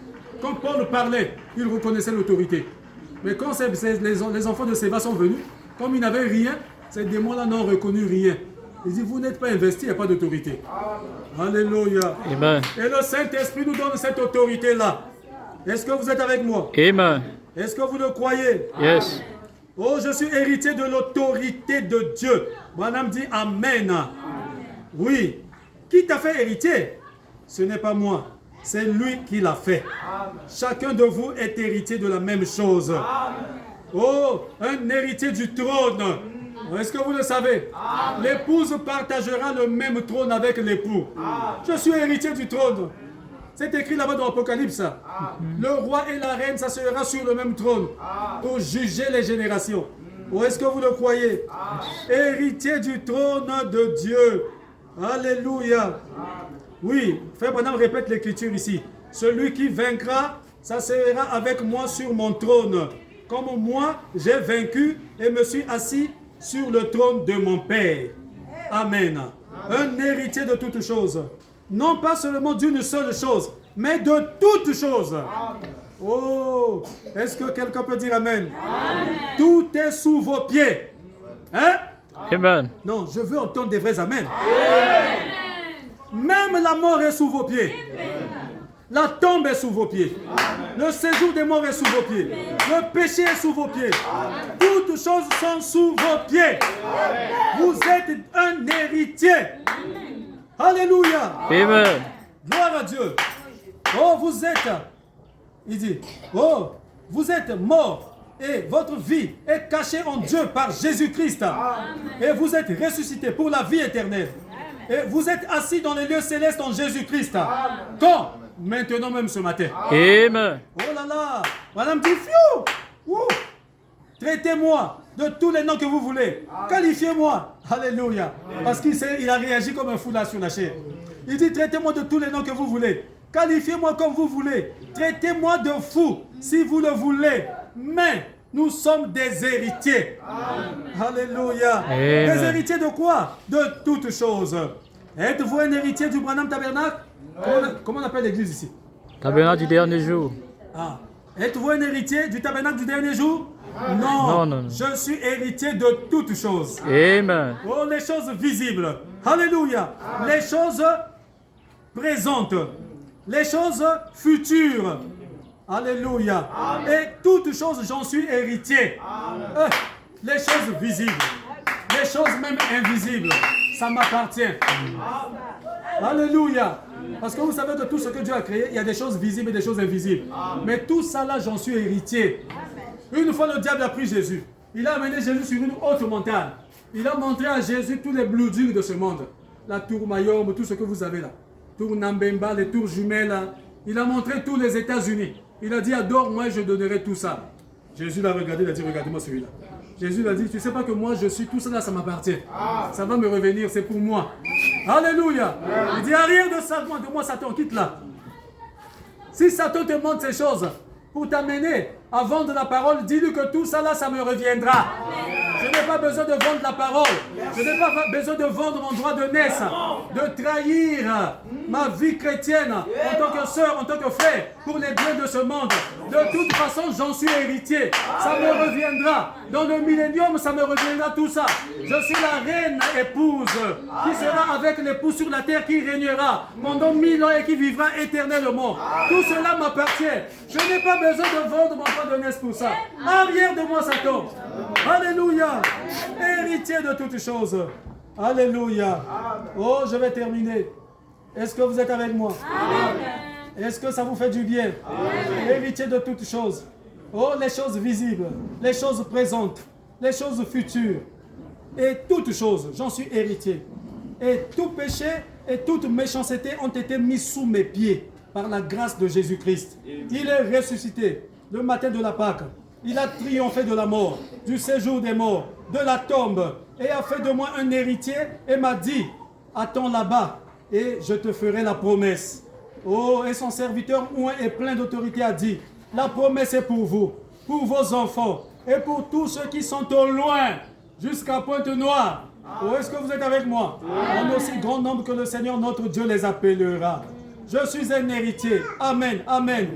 Quand Paul parlait, ils reconnaissaient l'autorité. Mais quand les enfants de Séva sont venus, comme ils n'avaient rien, ces démons-là n'ont reconnu rien. Il dit, vous n'êtes pas investi, il n'y a pas d'autorité. Alléluia. Amen. Et le Saint-Esprit nous donne cette autorité-là. Est-ce que vous êtes avec moi? Amen. Est-ce que vous le croyez? Yes. Oh, je suis héritier de l'autorité de Dieu. Madame dit Amen. Oui. Qui t'a fait héritier? Ce n'est pas moi. C'est lui qui l'a fait. Chacun de vous est héritier de la même chose. Oh, un héritier du trône. Est-ce que vous le savez? L'épouse partagera le même trône avec l'époux. Je suis héritier du trône. C'est écrit là-bas dans l'Apocalypse. Le roi et la reine s'asseoiront sur le même trône pour juger les générations. Ou est-ce que vous le croyez? Héritier du trône de Dieu. Alléluia. Oui, Frère Branham répète l'écriture ici. Celui qui vaincra s'asseoira avec moi sur mon trône. Comme moi, j'ai vaincu et me suis assis sur le trône de mon Père. Amen. Un héritier de toutes choses. Non pas seulement d'une seule chose, mais de toutes choses. Oh, est-ce que quelqu'un peut dire Amen? Tout est sous vos pieds. Hein? Amen. Non, je veux entendre des vrais Amen. Même la mort est sous vos pieds. La tombe est sous vos pieds. Le séjour des morts est sous vos pieds. Le péché est sous vos pieds. Toutes choses sont sous vos pieds. Vous êtes un héritier. Alléluia. Amen. Gloire à Dieu. Oh, vous êtes, il dit, oh, vous êtes mort et votre vie est cachée en Dieu par Jésus-Christ. Et vous êtes ressuscité pour la vie éternelle. Et vous êtes assis dans les lieux célestes en Jésus-Christ. Quand? Maintenant même ce matin. Amen. Oh là là. Madame dit, fiou. Ouh. Traitez-moi de tous les noms que vous voulez. Qualifiez-moi. Alléluia. Parce qu'il a réagi comme un fou là sur la chair. Il dit, traitez-moi de tous les noms que vous voulez. Qualifiez-moi comme vous voulez. Traitez-moi de fou si vous le voulez. Mais nous sommes des héritiers. Alléluia. Amen. Des héritiers de quoi? De toutes choses. Êtes-vous un héritier du Branham Tabernacle? Comment on appelle l'église ici? Tabernacle du dernier jour. Ah. Êtes-vous un héritier du tabernacle du dernier jour? Non. Non. Je suis héritier de toutes choses. Amen. Oh, les choses visibles. Alléluia. Les choses présentes. Les choses futures. Alléluia. Et toutes choses, j'en suis héritier. Les choses visibles. Les choses même invisibles. Ça m'appartient. Alléluia. Parce que vous savez que tout ce que Dieu a créé, il y a des choses visibles et des choses invisibles. Mais tout ça là, j'en suis héritier. Une fois le diable a pris Jésus. Il a amené Jésus sur une haute montagne. Il a montré à Jésus tous les bloudures de ce monde. La tour Mayombe, tout ce que vous avez là. Tour Nambemba, les tours jumelles. Là. Il a montré tous les États-Unis. Il a dit, adore-moi et je donnerai tout ça. Jésus l'a regardé, il a dit, regarde-moi celui-là. Jésus lui a dit, tu ne sais pas que moi je suis, tout ça là, ça m'appartient. Ça va me revenir, c'est pour moi. Alléluia. Il dit, arrière de moi, Satan, quitte là. Si Satan te montre ces choses pour t'amener à vendre la parole, dis-lui que tout ça là, ça me reviendra. Je n'ai pas besoin de vendre la parole. Je n'ai pas besoin de vendre mon droit de naissance, de trahir ma vie chrétienne en tant que sœur, en tant que frère, pour les biens de ce monde. De toute façon, j'en suis héritier. Ça me reviendra. Dans le millénium, ça me reviendra tout ça. Je suis la reine épouse qui sera avec l'époux sur la terre, qui régnera pendant 1000 ans et qui vivra éternellement. Tout cela m'appartient. Je n'ai pas besoin de vendre mon droit de naissance pour ça. Arrière de moi, Satan. Alléluia. Héritier de toutes choses. Alléluia. Oh, je vais terminer. Est-ce que vous êtes avec moi? Est-ce que ça vous fait du bien? Héritier de toutes choses. Oh, les choses visibles, les choses présentes, les choses futures. Et toutes choses, j'en suis héritier. Et tout péché et toute méchanceté ont été mis sous mes pieds par la grâce de Jésus-Christ. Il est ressuscité le matin de la Pâque. Il a triomphé de la mort, du séjour des morts, de la tombe, et a fait de moi un héritier et m'a dit, attends là-bas et je te ferai la promesse. Oh, et son serviteur ouin et plein d'autorité a dit, la promesse est pour vous, pour vos enfants et pour tous ceux qui sont au loin, jusqu'à Pointe-Noire. Oh, est-ce que vous êtes avec moi? En aussi grand nombre que le Seigneur notre Dieu les appellera. Je suis un héritier. Amen, amen.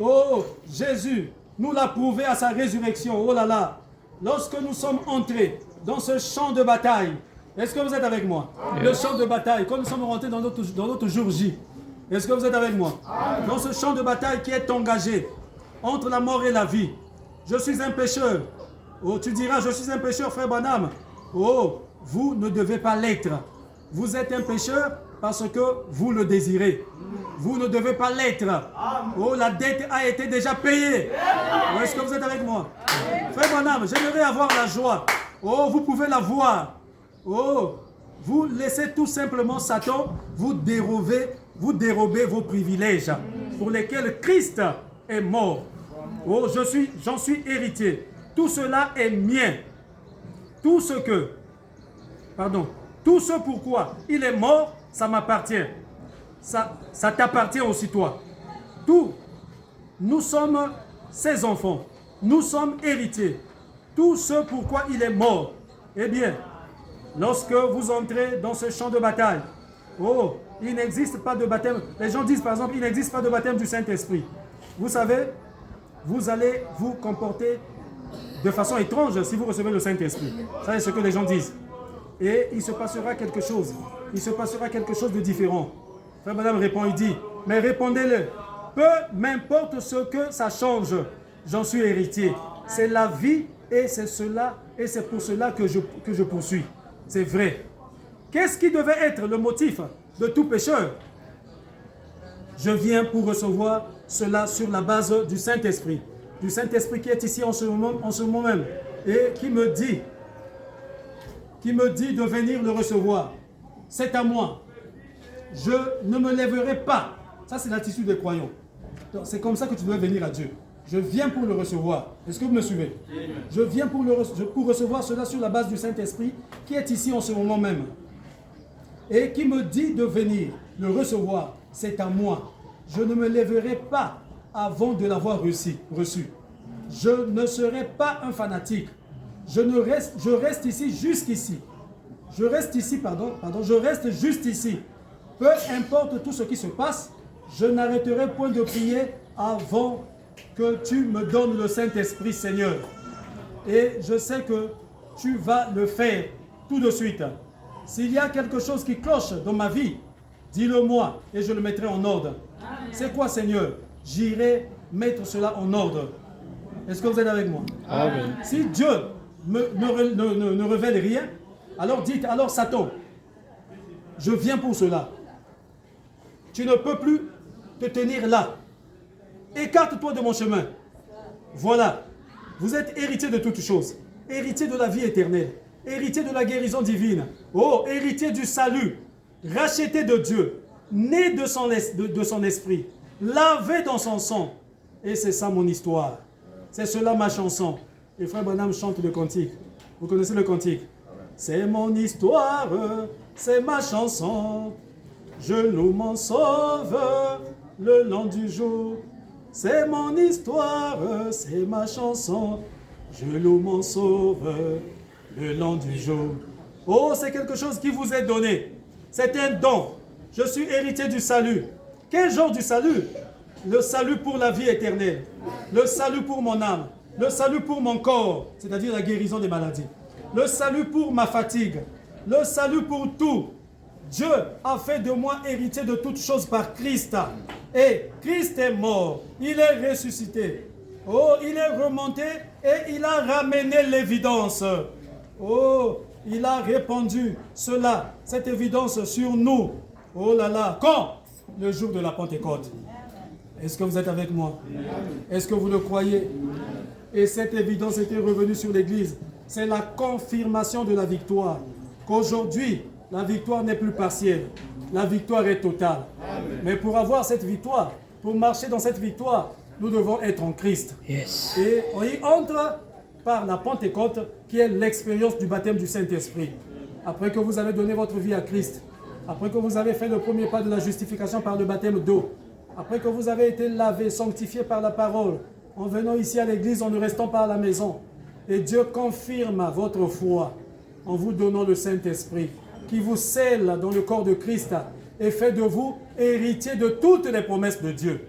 Oh, Jésus nous l'a prouvé à sa résurrection. Oh là là. Lorsque nous sommes entrés dans ce champ de bataille, est-ce que vous êtes avec moi? Le champ de bataille, quand nous sommes rentrés dans notre jour J, est-ce que vous êtes avec moi? Dans ce champ de bataille qui est engagé entre la mort et la vie. Je suis un pécheur. Oh, tu diras, je suis un pécheur, frère Branham. Oh, vous ne devez pas l'être. Vous êtes un pécheur parce que vous le désirez. Vous ne devez pas l'être. Oh, la dette a été déjà payée. Oh, est-ce que vous êtes avec moi? Frère Branham, j'aimerais avoir la joie. Oh, vous pouvez la voir. Oh, vous laissez tout simplement Satan vous dérober vos privilèges pour lesquels Christ est mort. Oh, j'en suis héritier. Tout cela est mien. Tout ce pourquoi il est mort, ça m'appartient. Ça t'appartient aussi toi. Tout. Nous sommes ses enfants. Nous sommes héritiers. Tout ce pourquoi il est mort. Eh bien, lorsque vous entrez dans ce champ de bataille, oh, il n'existe pas de baptême. Les gens disent par exemple, il n'existe pas de baptême du Saint-Esprit. Vous savez, vous allez vous comporter de façon étrange si vous recevez le Saint-Esprit. Ça, c'est ce que les gens disent. Et il se passera quelque chose. Il se passera quelque chose de différent. Frère Madame répond, il dit, mais répondez-le. Peu m'importe ce que ça change, j'en suis héritier. C'est la vie et c'est cela, et c'est pour cela que je poursuis. C'est vrai. Qu'est-ce qui devait être le motif de tout pécheur? Je viens pour recevoir cela sur la base du Saint-Esprit. Du Saint-Esprit qui est ici en ce moment même. Et qui me dit de venir le recevoir. C'est à moi. Je ne me lèverai pas. Ça, c'est l'attitude des croyants. C'est comme ça que tu dois venir à Dieu. Je viens pour le recevoir. Est-ce que vous me suivez? Je viens pour recevoir cela sur la base du Saint-Esprit qui est ici en ce moment même. Et qui me dit de venir le recevoir. C'est à moi. Je ne me lèverai pas avant de l'avoir reçu. Je ne serai pas un fanatique. Je reste ici jusqu'ici. Je reste juste ici. Peu importe tout ce qui se passe, je n'arrêterai point de prier avant que tu me donnes le Saint-Esprit, Seigneur. Et je sais que tu vas le faire tout de suite. S'il y a quelque chose qui cloche dans ma vie, dis-le-moi et je le mettrai en ordre. C'est quoi, Seigneur? J'irai mettre cela en ordre. Est-ce que vous êtes avec moi? Amen. Si Dieu ne révèle rien, alors dites, alors Satan, je viens pour cela. Tu ne peux plus te tenir là. Écarte-toi de mon chemin. Voilà. Vous êtes héritier de toutes choses. Héritier de la vie éternelle. Héritier de la guérison divine. Oh, héritier du salut. Racheté de Dieu. Né de son esprit. Lavé dans son sang. Et c'est ça mon histoire. C'est cela ma chanson. Et frère Branham chante le cantique. Vous connaissez le cantique? C'est mon histoire, c'est ma chanson. Je loue mon sauveur le long du jour. C'est mon histoire, c'est ma chanson. Je loue mon sauveur le long du jour. Oh, c'est quelque chose qui vous est donné. C'est un don. Je suis héritier du salut. Quel genre du salut? Le salut pour la vie éternelle. Le salut pour mon âme. Le salut pour mon corps, c'est-à-dire la guérison des maladies. Le salut pour ma fatigue. Le salut pour tout. Dieu a fait de moi héritier de toutes choses par Christ. Et Christ est mort. Il est ressuscité. Oh, il est remonté et il a ramené l'évidence. Oh, il a répandu cela, cette évidence sur nous. Oh là là. Quand? Le jour de la Pentecôte. Est-ce que vous êtes avec moi? Est-ce que vous le croyez? Et cette évidence était revenue sur l'Église. C'est la confirmation de la victoire. Qu'aujourd'hui, la victoire n'est plus partielle. La victoire est totale. Amen. Mais pour avoir cette victoire, pour marcher dans cette victoire, nous devons être en Christ. Yes. Et on y entre par la Pentecôte, qui est l'expérience du baptême du Saint-Esprit. Après que vous avez donné votre vie à Christ, après que vous avez fait le premier pas de la justification par le baptême d'eau, après que vous avez été lavé, sanctifié par la parole, en venant ici à l'église, en ne restant pas à la maison. Et Dieu confirme votre foi en vous donnant le Saint-Esprit, qui vous scelle dans le corps de Christ et fait de vous héritier de toutes les promesses de Dieu.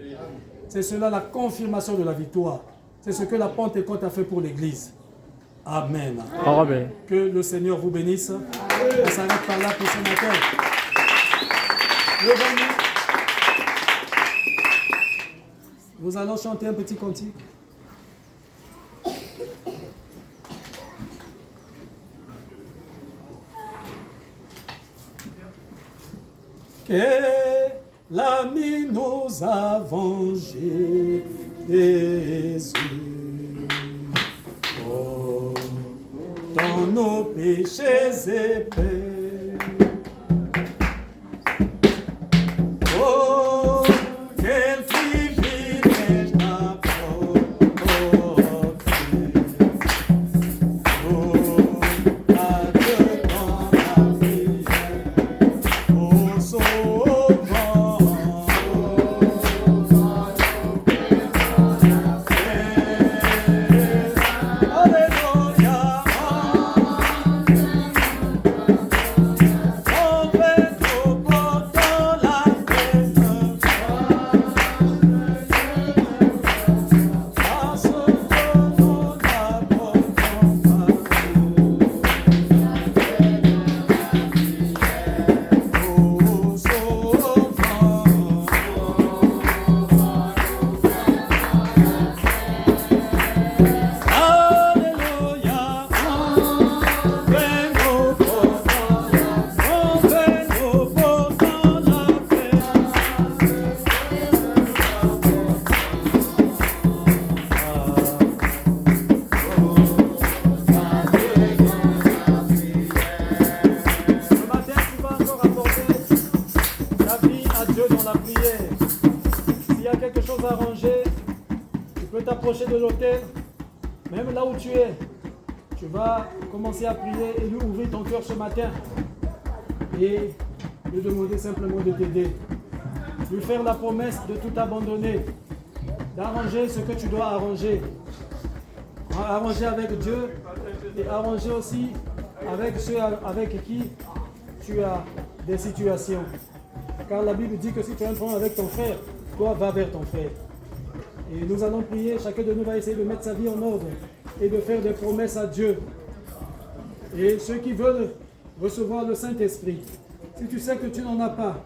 C'est cela la confirmation de la victoire. C'est ce que la Pentecôte a fait pour l'église. Amen. Amen. Que le Seigneur vous bénisse. On s'arrête par là pour ce matin. Levez-nous. Nous allons chanter un petit cantique. Quel ami nous a vengé, Jésus. Oh, dans nos péchés épais. Oh, quel privilège d'apporter. Oh, à Dieu dans la prière. Oh, sauvant. Alléluia. t'approcher de l'autel, même là où tu es, tu vas commencer à prier et lui ouvrir ton cœur ce matin et lui demander simplement de t'aider, lui faire la promesse de tout abandonner, d'arranger ce que tu dois arranger, arranger avec Dieu et arranger aussi avec ceux avec qui tu as des situations. Car la Bible dit que si tu as un problème avec ton frère, toi va vers ton frère. Et nous allons prier, chacun de nous va essayer de mettre sa vie en ordre et de faire des promesses à Dieu. Et ceux qui veulent recevoir le Saint-Esprit, si tu sais que tu n'en as pas,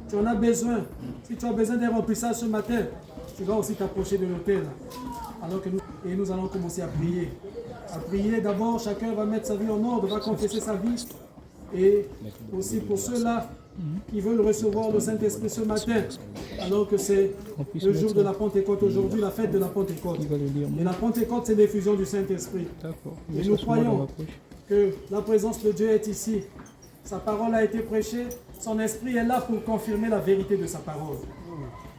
tu en as besoin, si tu as besoin d'un remplissage ce matin, tu vas aussi t'approcher de l'autel. Alors que nous allons commencer à prier. À prier d'abord, chacun va mettre sa vie en ordre, va confesser sa vie. Et aussi pour ceux-là qui veulent recevoir le Saint-Esprit ce matin, alors que c'est le jour de la Pentecôte aujourd'hui, la fête de la Pentecôte. Et la Pentecôte, c'est l'effusion du Saint-Esprit. Et nous croyons que la présence de Dieu est ici. Sa parole a été prêchée, son esprit est là pour confirmer la vérité de sa parole.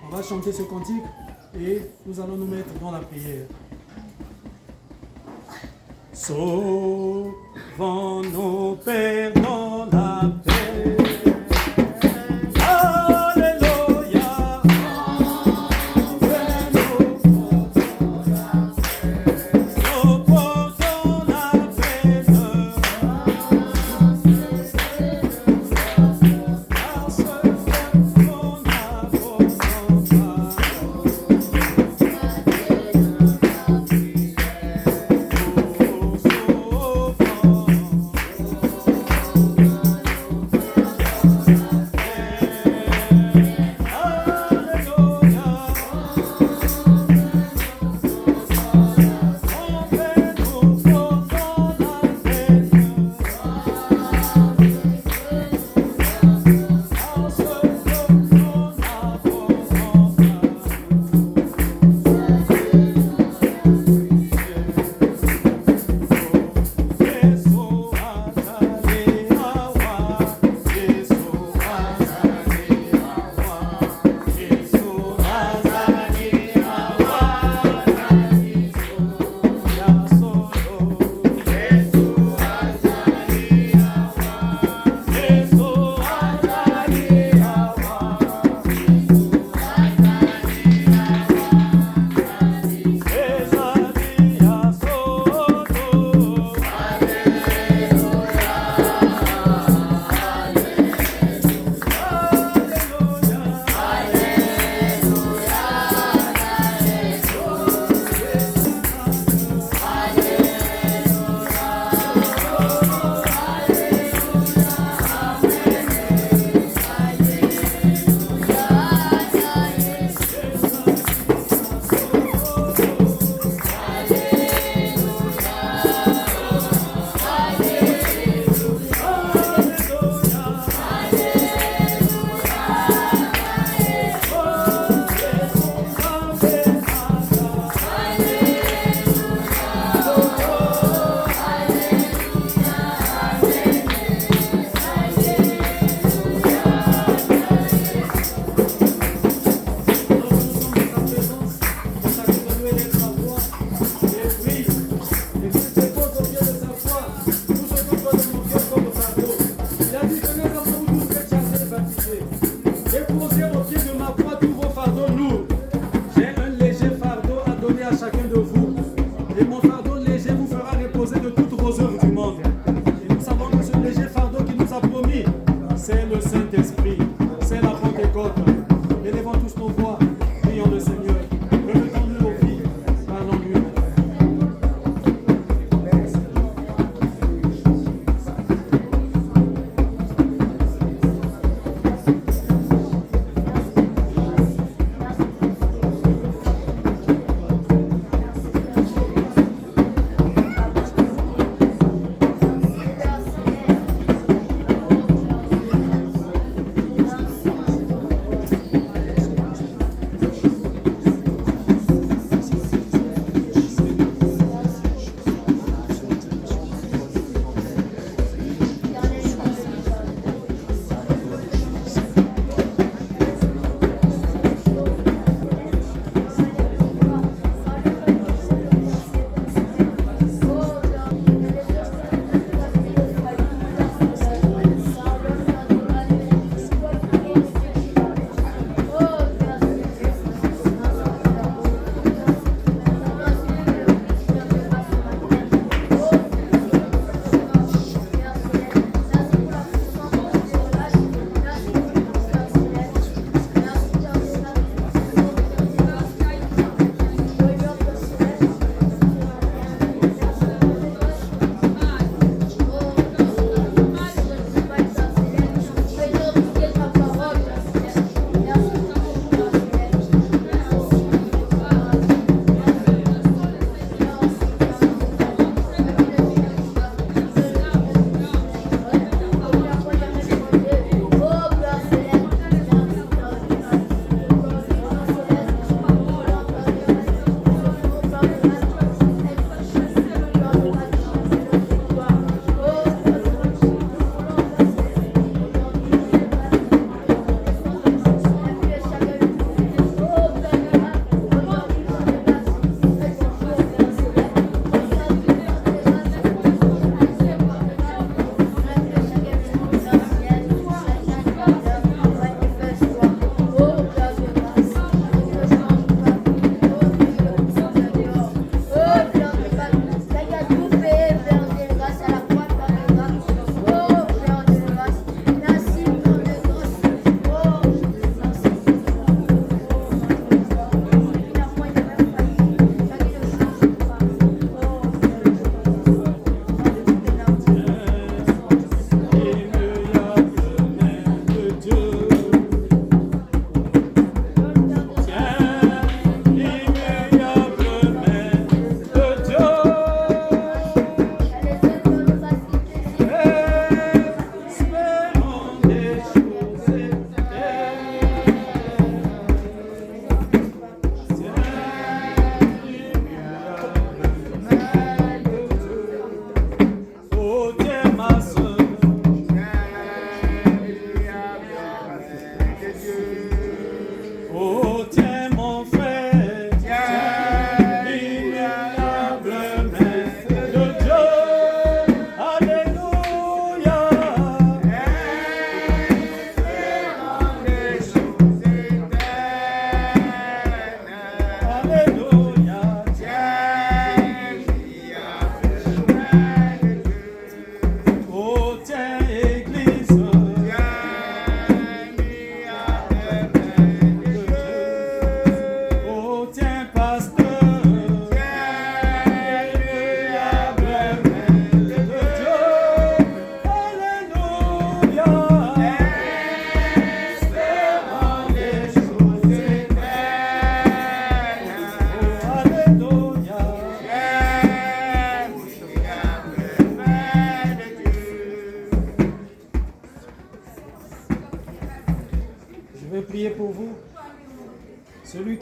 On va chanter ce cantique et nous allons nous mettre dans la prière. Sauvons-nous, Père, dans la paix. Alléluia. Nous portons la paix. Parce qu'on n'abandonne pas.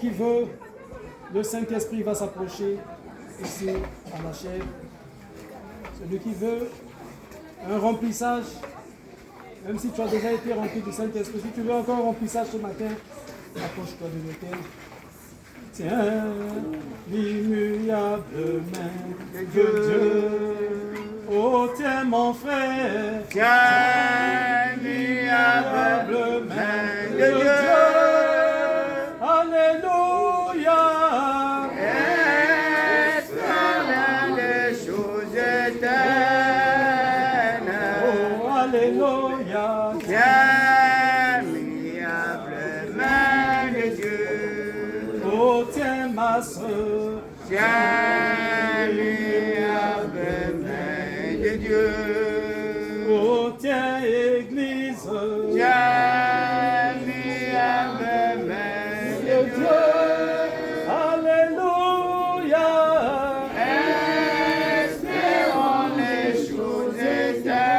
qui veut, le Saint-Esprit va s'approcher ici à la chair. Celui qui veut un remplissage, même si tu as déjà été rempli du Saint-Esprit, si tu veux encore un remplissage ce matin, approche-toi de l'autel. Tiens, l'immuable main de Dieu. Oh, tiens mon frère. Tiens, l'immuable main de Dieu. Alléluia. Est l'un des choses éternelles. Oh, alléluia. Tiens, l'immuable main de Dieu. Oh, tiens ma soeur. Tiens, l'immuable main de Dieu. Oh, tiens Église. Tiens, l'immuable main de Dieu. Alléluia. Espérons les choses éternelles.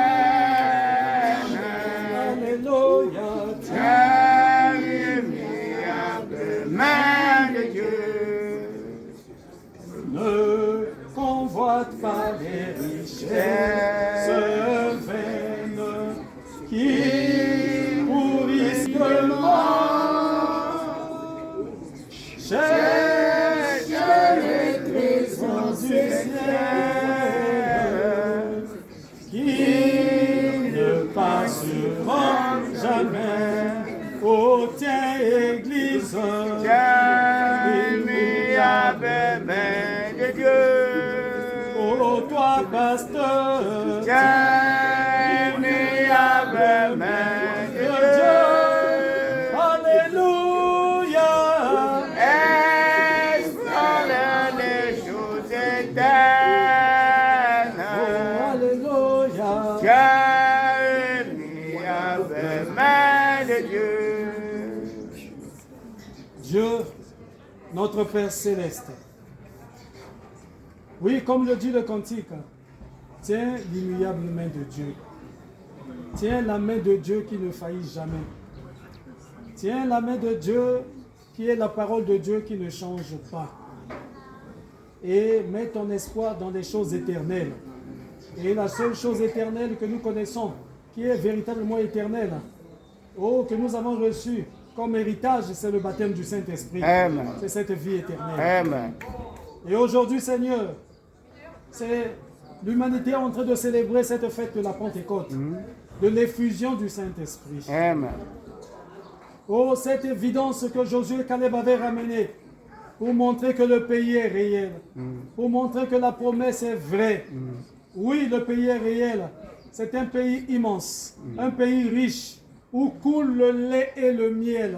Alléluia. Tiens, l'immuable main de Dieu. Ne convoite pas les richesses vaines qui pourrissent le monde. Cherche les trésors du ciel qui ne passeront jamais. Oh, tiens, Église. Tiens, l'immuable main de Dieu. Oh, toi, pasteur. Tiens, l'immuable main de Dieu. Alléluia. Espérons les choses éternelles. Oh, alléluia. Tiens, l'immuable main de Dieu. Dieu, notre Père céleste. Oui, comme le dit le cantique, tiens l'immuable main de Dieu. Tiens la main de Dieu qui ne faillit jamais. Tiens la main de Dieu qui est la parole de Dieu qui ne change pas. Et mets ton espoir dans les choses éternelles. Et la seule chose éternelle que nous connaissons, qui est véritablement éternelle, oh, que nous avons reçue comme héritage, c'est le baptême du Saint-Esprit. Amen. C'est cette vie éternelle. Amen. Et aujourd'hui, Seigneur, c'est l'humanité en train de célébrer cette fête de la Pentecôte, de l'effusion du Saint-Esprit. Amen. Oh, cette évidence que Josué et Caleb avaient ramenée pour montrer que le pays est réel, pour montrer que la promesse est vraie. Oui, le pays est réel. C'est un pays immense, un pays riche, où coule le lait et le miel.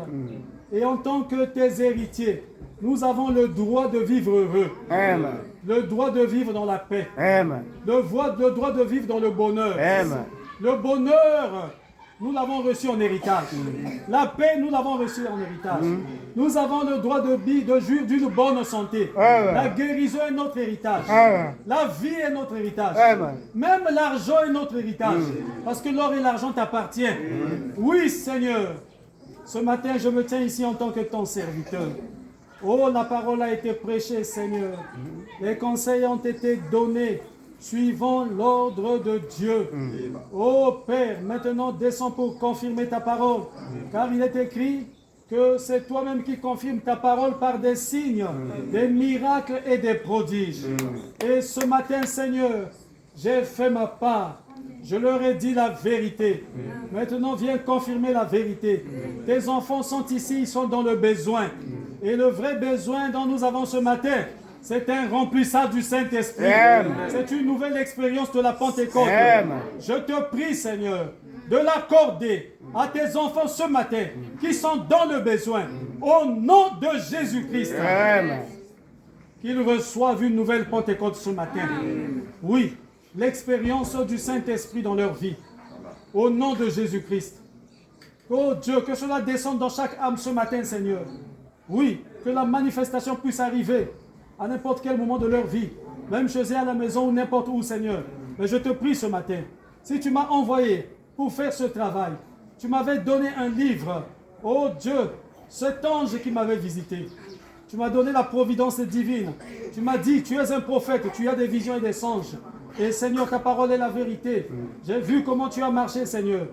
Et en tant que tes héritiers, nous avons le droit de vivre heureux. Amen. Le droit de vivre dans la paix. Amen. Le droit de vivre dans le bonheur. Amen. Le bonheur, nous l'avons reçu en héritage. La paix, nous l'avons reçu en héritage. Nous avons le droit de jouir d'une bonne santé. Amen. La guérison est notre héritage. Amen. La vie est notre héritage. Amen. Même l'argent est notre héritage. Parce que l'or et l'argent t'appartiennent. Oui, Seigneur. Ce matin, je me tiens ici en tant que ton serviteur. Oh, la parole a été prêchée, Seigneur. Les conseils ont été donnés suivant l'ordre de Dieu. Oh Père, maintenant descends pour confirmer ta parole. Car il est écrit que c'est toi-même qui confirmes ta parole par des signes, des miracles et des prodiges. Et ce matin, Seigneur, j'ai fait ma part. Je leur ai dit la vérité. Maintenant, viens confirmer la vérité. Tes enfants sont ici, ils sont dans le besoin. Et le vrai besoin dont nous avons ce matin, c'est un remplissage du Saint-Esprit. C'est une nouvelle expérience de la Pentecôte. Je te prie, Seigneur, de l'accorder à tes enfants ce matin qui sont dans le besoin. Au nom de Jésus-Christ. Qu'ils reçoivent une nouvelle Pentecôte ce matin. Oui, l'expérience du Saint-Esprit dans leur vie. Au nom de Jésus-Christ. Oh Dieu, que cela descende dans chaque âme ce matin, Seigneur. Oui, que la manifestation puisse arriver à n'importe quel moment de leur vie, même chez eux à la maison ou n'importe où, Seigneur. Mais je te prie ce matin, si tu m'as envoyé pour faire ce travail, tu m'avais donné un livre, oh Dieu, cet ange qui m'avait visité, Tu m'as donné la providence divine. Tu m'as dit, tu es un prophète, tu as des visions et des songes. Et Seigneur, ta parole est la vérité. J'ai vu comment tu as marché, Seigneur.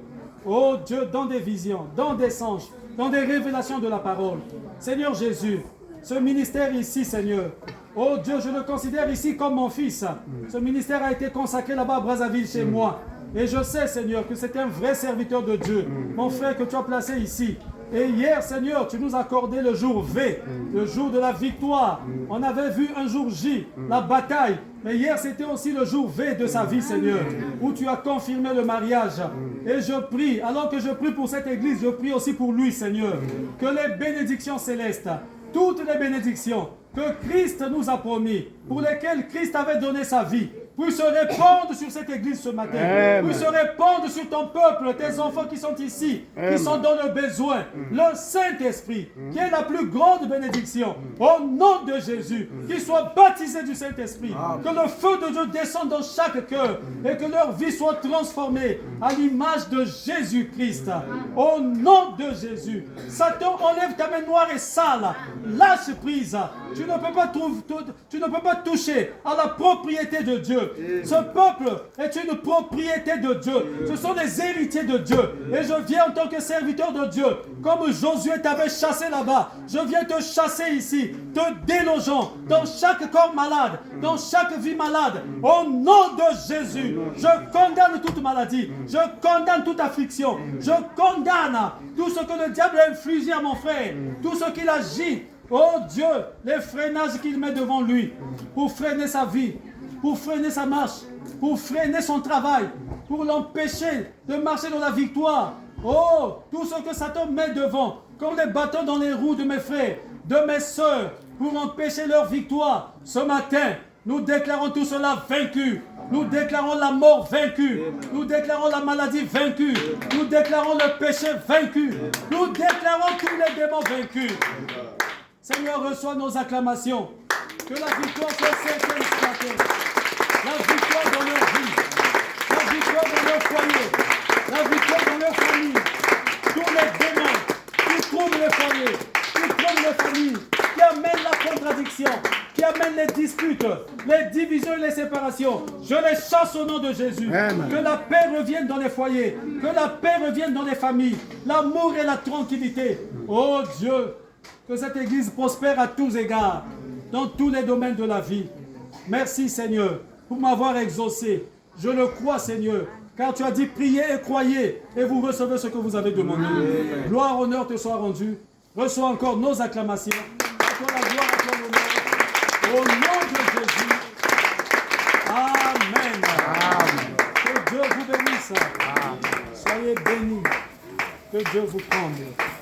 Oh Dieu, dans des visions, dans des songes, dans des révélations de la parole. Seigneur Jésus, ce ministère ici, Seigneur, oh Dieu, je le considère ici comme mon fils. Ce ministère a été consacré là-bas à Brazzaville chez moi. Et je sais, Seigneur, que c'est un vrai serviteur de Dieu. Mon frère que tu as placé ici. Et hier, Seigneur, tu nous as accordé le jour V, le jour de la victoire. On avait vu un jour J, la bataille. Mais hier, c'était aussi le jour V de sa vie, Seigneur, où tu as confirmé le mariage. Et je prie, alors que je prie pour cette église, je prie aussi pour lui, Seigneur, que les bénédictions célestes, toutes les bénédictions que Christ nous a promis, pour lesquelles Christ avait donné sa vie, puissent se répandre sur cette église ce matin, puissent se répandre sur ton peuple, tes enfants qui sont ici, qui sont dans le besoin, le Saint-Esprit, qui est la plus grande bénédiction, au nom de Jésus, qu'ils soient baptisés du Saint-Esprit, que le feu de Dieu descende dans chaque cœur et que leur vie soit transformée à l'image de Jésus-Christ, au nom de Jésus. Satan, enlève ta main noire et sale, lâche prise, tu ne peux pas toucher à la propriété de Dieu. Ce peuple est une propriété de Dieu. Ce sont des héritiers de Dieu. Et je viens en tant que serviteur de Dieu, comme Josué t'avait chassé là-bas. Je viens te chasser ici, te délogeant dans chaque corps malade, dans chaque vie malade. Au nom de Jésus, je condamne toute maladie. Je condamne toute affliction. Je condamne tout ce que le diable a infligé à mon frère, tout ce qu'il agit. Oh Dieu, les freinages qu'il met devant lui pour freiner sa vie, pour freiner sa marche, pour freiner son travail, pour l'empêcher de marcher dans la victoire. Oh, tout ce que Satan met devant, comme les bâtons dans les roues de mes frères, de mes sœurs, pour empêcher leur victoire. Ce matin, nous déclarons tout cela vaincu. Nous déclarons la mort vaincue. Nous déclarons la maladie vaincue. Nous déclarons le péché vaincu. Nous déclarons tous les démons vaincus. Seigneur, reçois nos acclamations. Que la victoire soit certaine ce matin. La victoire dans leur vie. La victoire dans leur foyer. La victoire dans leur famille. Tous les démons qui trouvent les foyers, qui trouvent les familles, qui amènent la contradiction, qui amènent les disputes, les divisions et les séparations. Je les chasse au nom de Jésus. Amen. Que la paix revienne dans les foyers. Que la paix revienne dans les familles. L'amour et la tranquillité. Oh Dieu, que cette église prospère à tous égards, dans tous les domaines de la vie. Merci Seigneur, pour m'avoir exaucé. Je le crois Seigneur, car tu as dit priez et croyez, et vous recevez ce que vous avez demandé. Amen. Gloire, honneur te soit rendu. Reçois encore nos acclamations. Encore la gloire, encore l'honneur. Au nom de Jésus. Amen. Amen. Que Dieu vous bénisse. Amen. Soyez bénis. Que Dieu vous prenne.